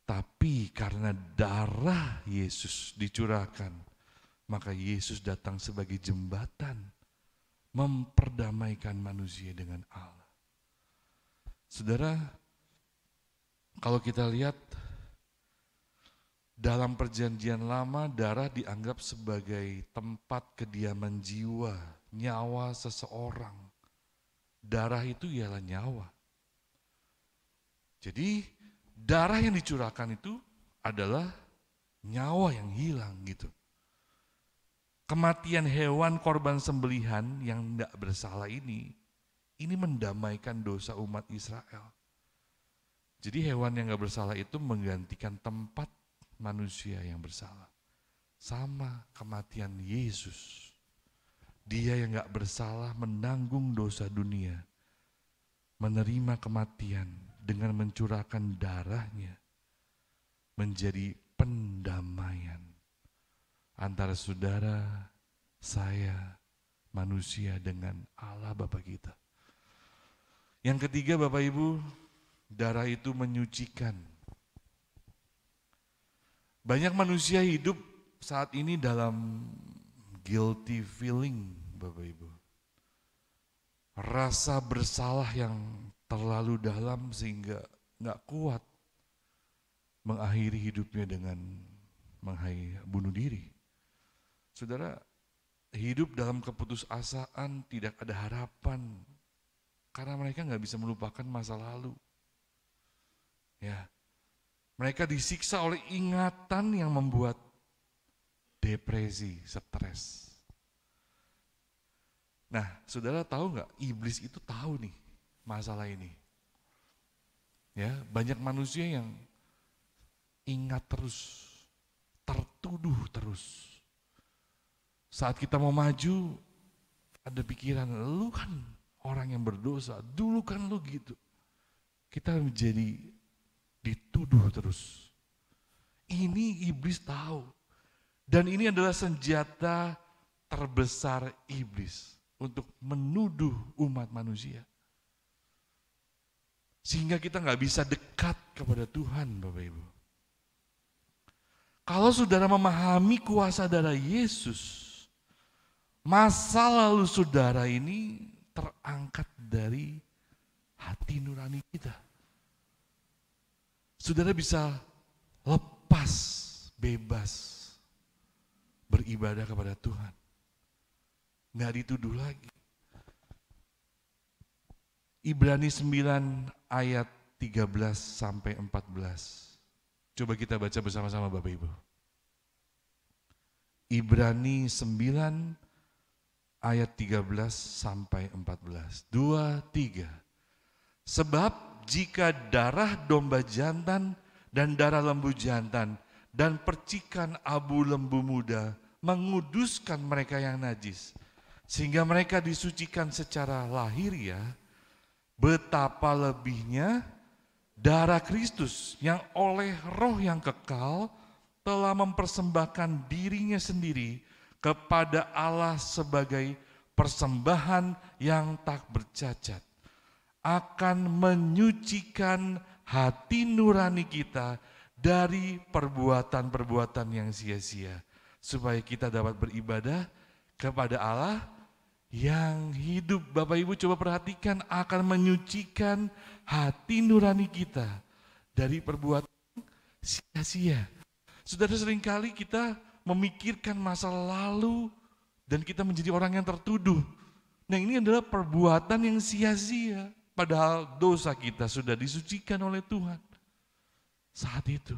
Tapi karena darah Yesus dicurahkan, maka Yesus datang sebagai jembatan memperdamaikan manusia dengan Allah. Saudara, kalau kita lihat dalam perjanjian lama, darah dianggap sebagai tempat kediaman jiwa, nyawa seseorang. Darah itu ialah nyawa. Jadi darah yang dicurahkan itu adalah nyawa yang hilang gitu. kematian hewan korban sembelihan yang tidak bersalah ini mendamaikan dosa umat Israel. Jadi hewan yang gak bersalah itu menggantikan tempat manusia yang bersalah. Sama kematian Yesus. Dia yang gak bersalah menanggung dosa dunia, menerima kematian dengan mencurahkan darahnya, menjadi pendamaian antara saudara, saya, manusia dengan Allah Bapa kita. Yang ketiga Bapak Ibu, darah itu menyucikan. Banyak manusia hidup saat ini dalam guilty feeling Bapak Ibu. Rasa bersalah yang terlalu dalam sehingga gak kuat mengakhiri hidupnya dengan bunuh diri. Saudara, hidup dalam keputusasaan, tidak ada harapan, karena mereka gak bisa melupakan masa lalu. Ya, mereka disiksa oleh ingatan yang membuat depresi, stres. Nah, saudara tahu gak, iblis itu tahu nih masalah ini. Ya, banyak manusia yang ingat terus, tertuduh terus. Saat kita mau maju, ada pikiran, lu kan orang yang berdosa, dulu kan lu gitu. Kita menjadi dituduh terus. Ini iblis tahu. Dan ini adalah senjata terbesar iblis untuk menuduh umat manusia. Sehingga kita gak bisa dekat kepada Tuhan Bapak Ibu. Kalau saudara memahami kuasa darah Yesus, masa lalu saudara ini terangkat dari hati nurani kita. Saudara bisa lepas, bebas beribadah kepada Tuhan. Nggak dituduh lagi. Ibrani 9 ayat 13 sampai 14. Coba kita baca bersama-sama Bapak Ibu. Ibrani 9 ayat 13 sampai 14. 2, 3. Sebab jika darah domba jantan dan darah lembu jantan dan percikan abu lembu muda menguduskan mereka yang najis, sehingga mereka disucikan secara lahiriah, betapa lebihnya darah Kristus yang oleh roh yang kekal telah mempersembahkan dirinya sendiri kepada Allah sebagai persembahan yang tak bercacat, akan menyucikan hati nurani kita dari perbuatan-perbuatan yang sia-sia, supaya kita dapat beribadah kepada Allah yang hidup. Bapak Ibu coba perhatikan, akan menyucikan hati nurani kita dari perbuatan sia-sia. Saudara, seringkali kita memikirkan masa lalu dan kita menjadi orang yang tertuduh. Nah, ini adalah perbuatan yang sia-sia, padahal dosa kita sudah disucikan oleh Tuhan. Saat itu,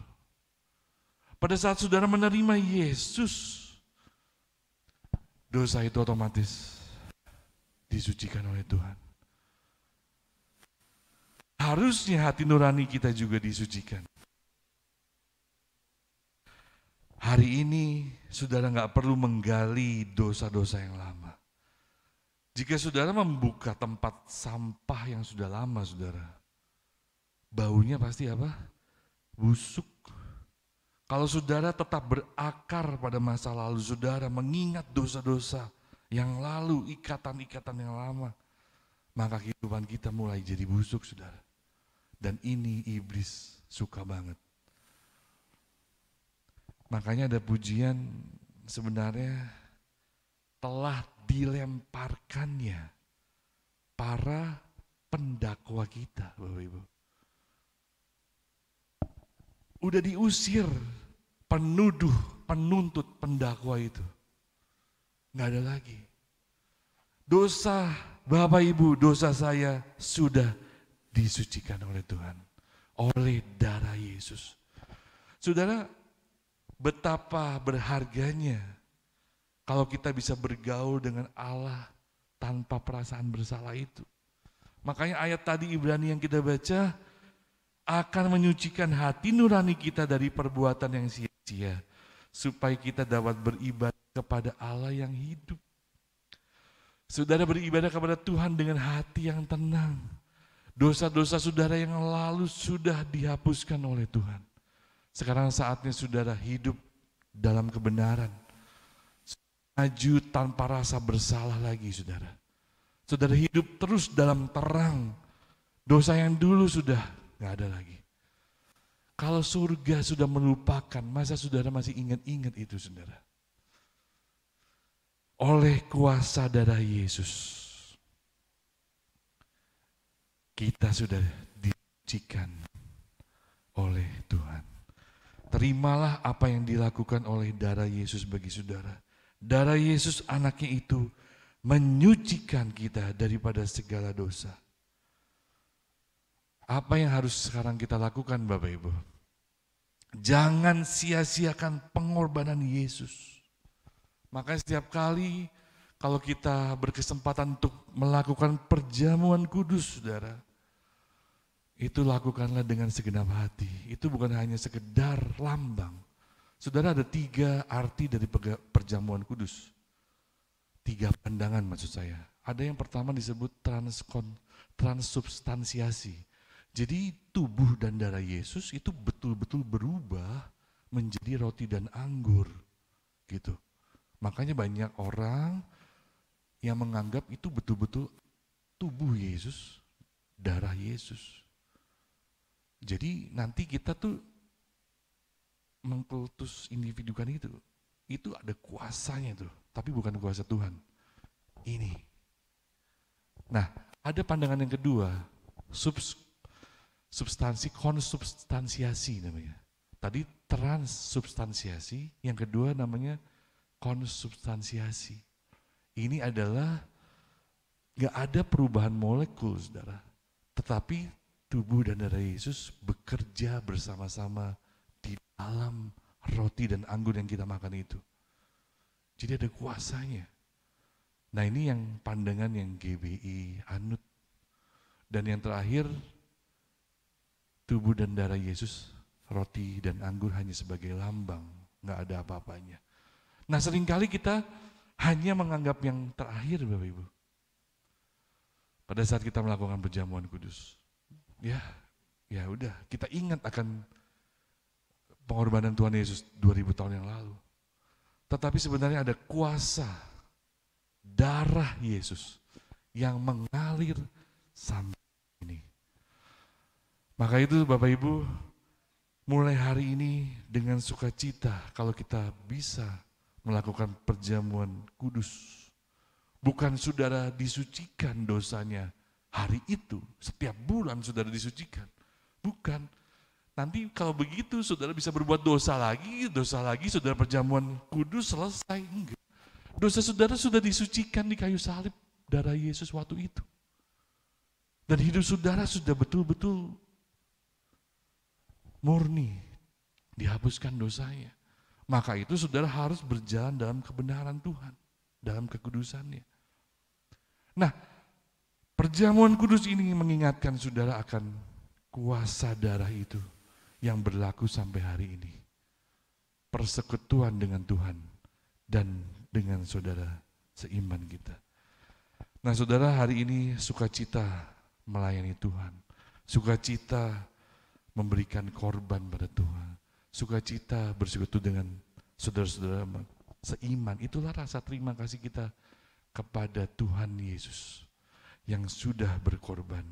pada saat saudara menerima Yesus, dosa itu otomatis disucikan oleh Tuhan. Harusnya hati nurani kita juga disucikan. Hari ini saudara gak perlu menggali dosa-dosa yang lama. Jika saudara membuka tempat sampah yang sudah lama saudara, baunya pasti apa? Busuk. Kalau saudara tetap berakar pada masa lalu, saudara mengingat dosa-dosa yang lalu, ikatan-ikatan yang lama, maka kehidupan kita mulai jadi busuk saudara. Dan ini iblis suka banget. Makanya ada pujian, sebenarnya telah dilemparkannya para pendakwa kita Bapak Ibu. Udah diusir penuduh, penuntut, pendakwa itu. Nggak ada lagi. Dosa Bapak Ibu, dosa saya sudah disucikan oleh Tuhan. Oleh darah Yesus. Saudara, betapa berharganya kalau kita bisa bergaul dengan Allah tanpa perasaan bersalah itu. Makanya ayat tadi Ibrani yang kita baca akan menyucikan hati nurani kita dari perbuatan yang sia-sia, supaya kita dapat beribadah kepada Allah yang hidup. Saudara beribadah kepada Tuhan dengan hati yang tenang. Dosa-dosa saudara yang lalu sudah dihapuskan oleh Tuhan. Sekarang saatnya saudara hidup dalam kebenaran. Maju tanpa rasa bersalah lagi saudara. Saudara hidup terus dalam terang. Dosa yang dulu sudah gak ada lagi. Kalau surga sudah melupakan, masa saudara masih ingat-ingat itu saudara? Oleh kuasa darah Yesus, kita sudah disucikan oleh Tuhan. Terimalah apa yang dilakukan oleh darah Yesus bagi saudara. Darah Yesus anaknya itu menyucikan kita daripada segala dosa. Apa yang harus sekarang kita lakukan Bapak Ibu? Jangan sia-siakan pengorbanan Yesus. Makanya setiap kali kalau kita berkesempatan untuk melakukan perjamuan kudus saudara, itu lakukanlah dengan segenap hati. Itu bukan hanya sekedar lambang. Saudara, ada 3 arti dari perjamuan kudus. 3 pandangan maksud saya. Ada yang pertama disebut transubstansiasi. Jadi tubuh dan darah Yesus itu betul-betul berubah menjadi roti dan anggur. Gitu. Makanya banyak orang yang menganggap itu betul-betul tubuh Yesus, darah Yesus. Jadi nanti kita tuh mengkultus individukan itu ada kuasanya tuh, tapi bukan kuasa Tuhan. Ini. Nah, ada pandangan yang kedua, substansi konsubstansiasi namanya. Tadi transubstansiasi, yang kedua namanya konsubstansiasi. Ini adalah gak ada perubahan molekul saudara, tetapi tubuh dan darah Yesus bekerja bersama-sama di dalam roti dan anggur yang kita makan itu. Jadi ada kuasanya. Nah ini yang pandangan yang GBI anut. Dan yang terakhir, tubuh dan darah Yesus, roti dan anggur hanya sebagai lambang, gak ada apa-apanya. Nah seringkali kita hanya menganggap yang terakhir Bapak Ibu. Pada saat kita melakukan perjamuan kudus. Ya udah, kita ingat akan pengorbanan Tuhan Yesus 2000 tahun yang lalu. Tetapi sebenarnya ada kuasa darah Yesus yang mengalir sampai ini. Maka itu Bapak Ibu, mulai hari ini dengan sukacita kalau kita bisa melakukan perjamuan kudus. Bukan saudara disucikan dosanya hari itu, setiap bulan saudara disucikan. Bukan. Nanti kalau begitu saudara bisa berbuat dosa lagi, saudara perjamuan kudus selesai. Enggak. Dosa saudara sudah disucikan di kayu salib darah Yesus waktu itu. Dan hidup saudara sudah betul-betul murni, dihapuskan dosanya. Maka itu saudara harus berjalan dalam kebenaran Tuhan, dalam kekudusannya. Nah, perjamuan kudus ini mengingatkan saudara akan kuasa darah itu yang berlaku sampai hari ini. Persekutuan dengan Tuhan dan dengan saudara seiman kita. Nah saudara, hari ini sukacita melayani Tuhan. Sukacita memberikan korban pada Tuhan. Sukacita bersekutu dengan saudara-saudara seiman. Itulah rasa terima kasih kita kepada Tuhan Yesus yang sudah berkorban,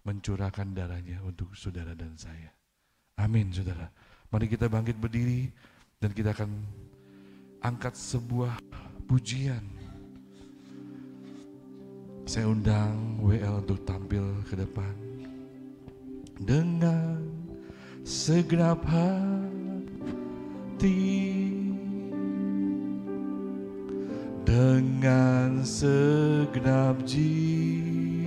mencurahkan darahnya untuk saudara dan saya. Amin saudara. Mari kita bangkit berdiri dan kita akan angkat sebuah pujian. Saya undang WL untuk tampil ke depan. Dengan segenap hati, dengan segenap jiwa,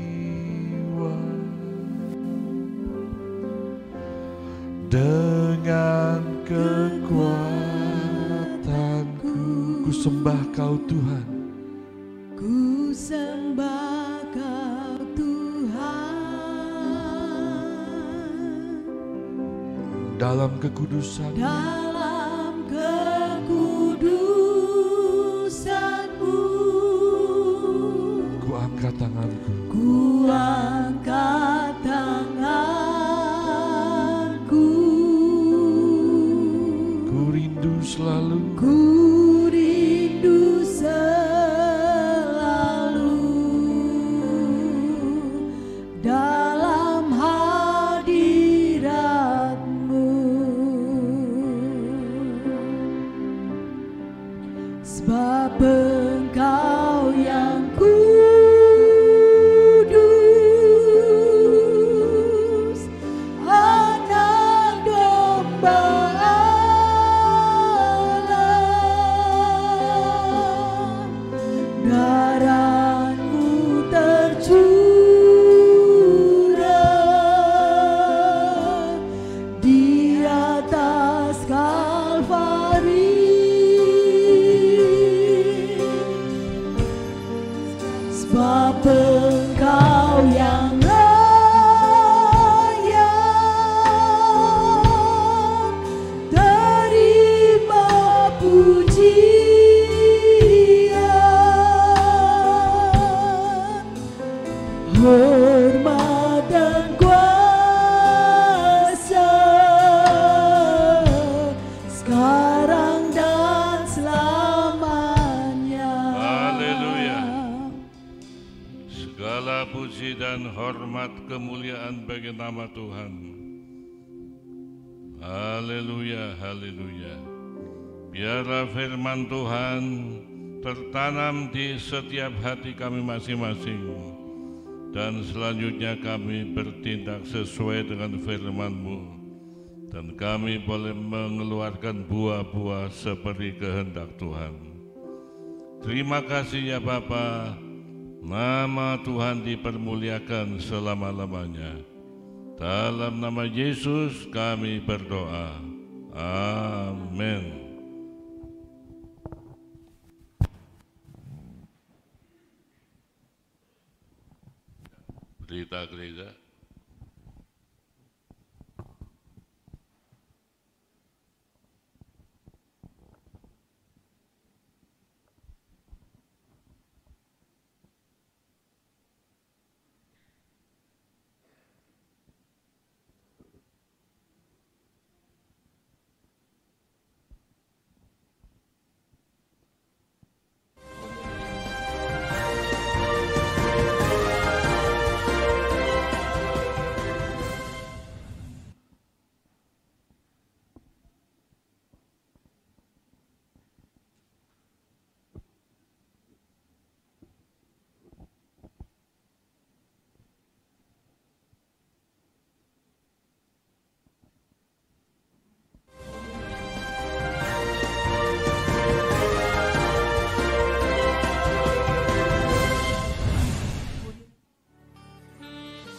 dengan kekuatanku, ku sembah Kau Tuhan. Ku sembah Kau Tuhan. Dalam kekudusan, Dalam kekudusan-Mu, ku angkat tanganku. ku angkat tanganku. Ku rindu selalu, Ku rindu selalu dalam hadirat-Mu. Sebab Engkau yang kudus, Anak Domba Allah. Darah-Mu tercurah di atas Kalvari. Sebab Engkau yang layak terima pujian, hormat dan kuasa sekarang dan selamanya. Haleluya. Segala puji dan hormat kemuliaan bagi nama Tuhan. Haleluya, haleluya. Biarlah firman Tuhan tertanam di setiap hati kami masing-masing. Dan selanjutnya kami bertindak sesuai dengan firman-Mu. Dan kami boleh mengeluarkan buah-buah seperti kehendak Tuhan. Terima kasih ya Bapa. Nama Tuhan dipermuliakan selama-lamanya. Dalam nama Yesus kami berdoa. Amin. Berita gereja.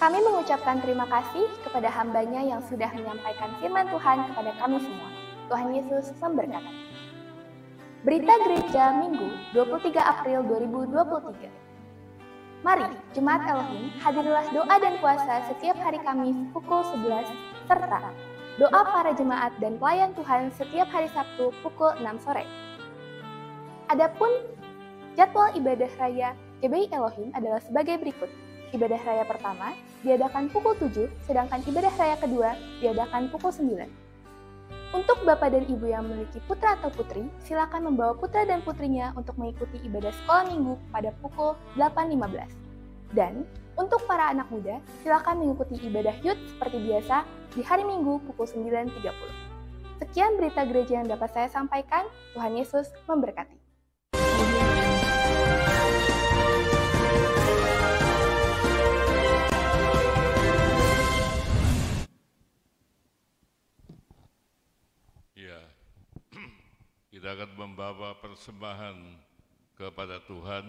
Kami mengucapkan terima kasih kepada hamba-Nya yang sudah menyampaikan firman Tuhan kepada kami semua. Tuhan Yesus memberkati. Berita Gereja Minggu 23 April 2023. Mari, Jemaat Elohim, hadirilah doa dan puasa setiap hari Kamis pukul 11, serta doa para jemaat dan pelayan Tuhan setiap hari Sabtu pukul 6 sore. Adapun jadwal ibadah raya GBI Elohim adalah sebagai berikut. Ibadah raya pertama diadakan pukul 7, sedangkan ibadah raya kedua diadakan pukul 9. Untuk Bapak dan Ibu yang memiliki putra atau putri, silakan membawa putra dan putrinya untuk mengikuti ibadah sekolah minggu pada pukul 8.15. Dan untuk para anak muda, silakan mengikuti ibadah youth seperti biasa di hari Minggu pukul 9.30. Sekian berita gereja yang dapat saya sampaikan. Tuhan Yesus memberkati. Ya, kita akan membawa persembahan kepada Tuhan.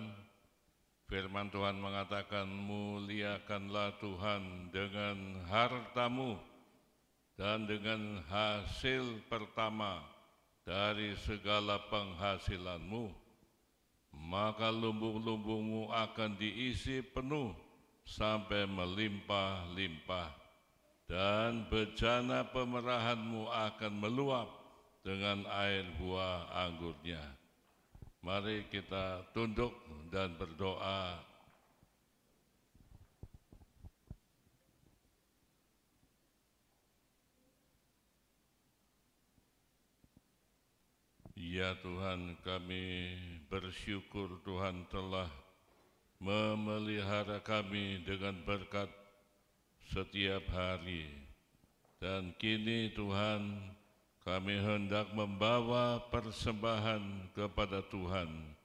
Firman Tuhan mengatakan, muliakanlah Tuhan dengan hartamu dan dengan hasil pertama dari segala penghasilanmu. maka lumbung-lumbungmu akan diisi penuh sampai melimpah-limpah, dan bejana pemerahanmu akan meluap dengan air buah anggurnya. Mari kita tunduk dan berdoa. Ya Tuhan, kami bersyukur Tuhan telah memelihara kami dengan berkat setiap hari. Dan kini Tuhan, kami hendak membawa persembahan kepada Tuhan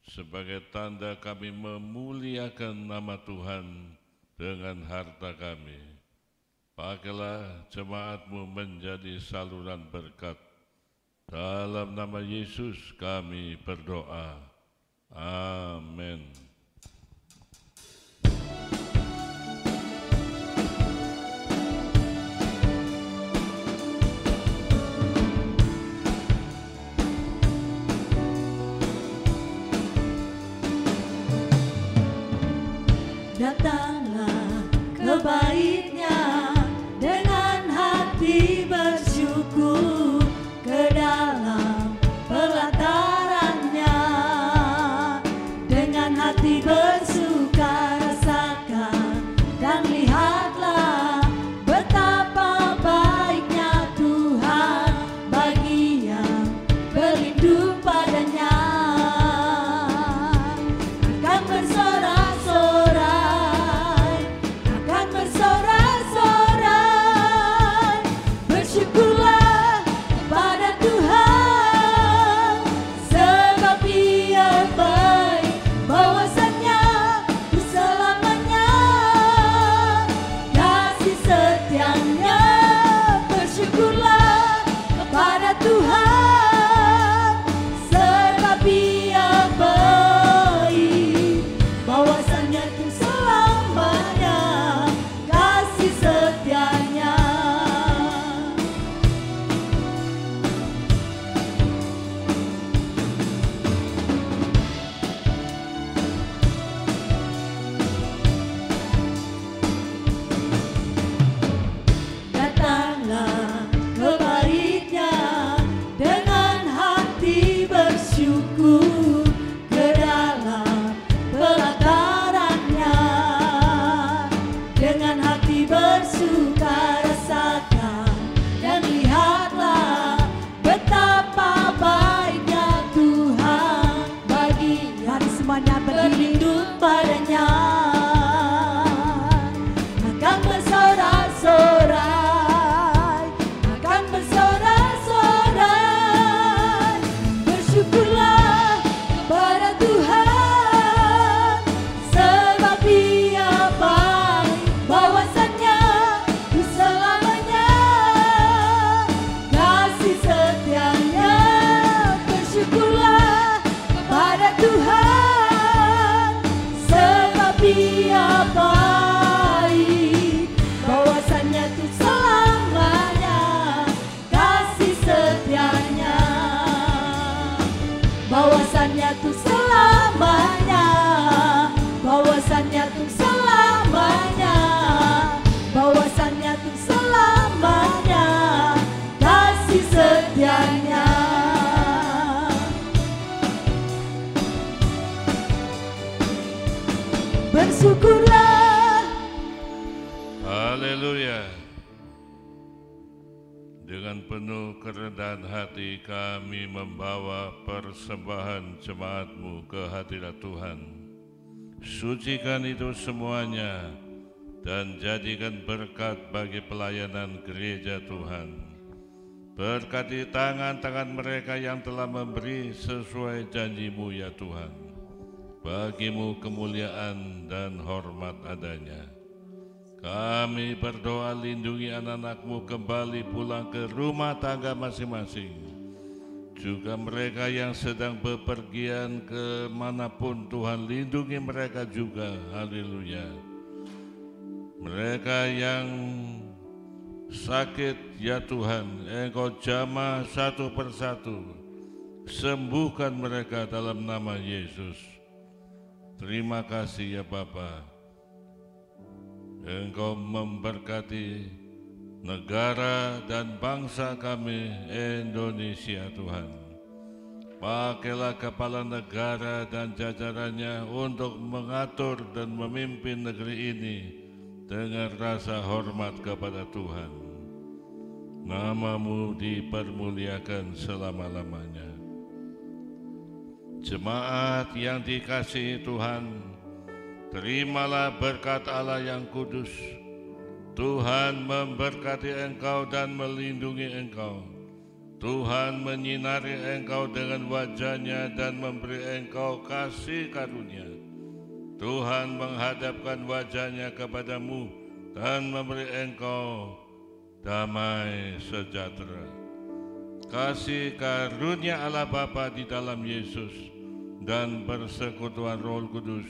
sebagai tanda kami memuliakan nama Tuhan dengan harta kami. Pakailah jemaat-Mu menjadi saluran berkat. Dalam nama Yesus kami berdoa. Amin. Datanglah ke bait-Nya dengan hati bersyukur, ke dalam pelataran-Nya dengan hati bersuka rasakan, dan lihatlah betapa baiknya Tuhan bagi yang berlindung padanya. Akan bersorak-sorai, akan bersorak-sorai, bersyukurlah kepada Tuhan, sebab Dia baik, bahwasannya selamanya kasih setianya. Bersyukurlah kepada Tuhan, sebab Dia baik, bahwasannya itu selamanya kasih setianya. Datanglah ke bait-Nya dengan hati bersyukur, ke dalam pelataran-Nya dengan hati bersuka rasakan, dan lihatlah betapa baiknya Tuhan bagi yang semuanya berlindung padanya. Akan bersorak-sorai, akan bersorak-sorai, bersyukurlah kepada Tuhan, sebab Dia baik, bahwasannya selamanya kasih setianya. Bersyukurlah kepada Tuhan, sebab Dia baik, bahwasannya itu selamanya kasih setianya. Bahwasannya itu selamanya, bahwasannya itu selamanya, bahwasannya itu selamanya kasih setianya. Bersyukurlah. Haleluya. Dengan penuh kerendahan hati kami membawa persembahan jemaat-Mu ke hadirat Tuhan. Sucikan itu semuanya dan jadikan berkat bagi pelayanan gereja Tuhan. Berkati tangan-tangan mereka yang telah memberi sesuai janji-Mu ya Tuhan. Bagi-Mu kemuliaan dan hormat adanya. Kami berdoa lindungi anak-anak-Mu kembali pulang ke rumah tangga masing-masing. Juga mereka yang sedang bepergian kemanapun, Tuhan lindungi mereka juga. Haleluya. Mereka yang sakit ya Tuhan, Engkau jamah satu persatu. sembuhkan mereka dalam nama Yesus. Terima kasih ya Bapa. Engkau memberkati negara dan bangsa kami Indonesia Tuhan. Pakailah kepala negara dan jajarannya untuk mengatur dan memimpin negeri ini dengan rasa hormat kepada Tuhan. Namamu dipermuliakan selama-lamanya. Jemaat yang dikasihi Tuhan, terimalah berkat Allah yang kudus. Tuhan memberkati engkau dan melindungi engkau. Tuhan menyinari engkau dengan wajah-Nya dan memberi engkau kasih karunia. Tuhan menghadapkan wajah-Nya kepadamu dan memberi engkau damai sejahtera. Kasih karunia Allah Bapa di dalam Yesus dan persekutuan Roh Kudus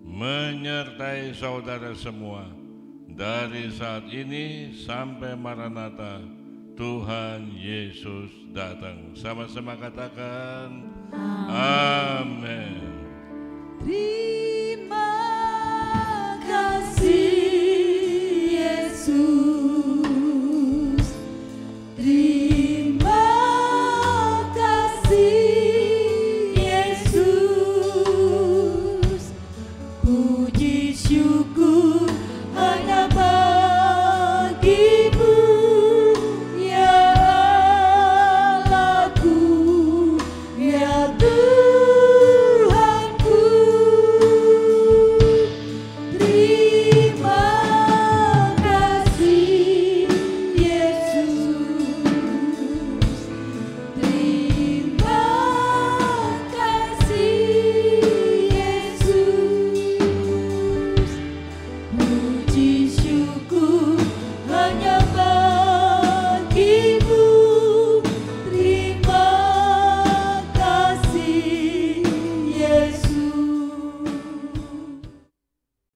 menyertai saudara semua dari saat ini sampai Maranatha. Tuhan Yesus datang. Sama-sama katakan amin.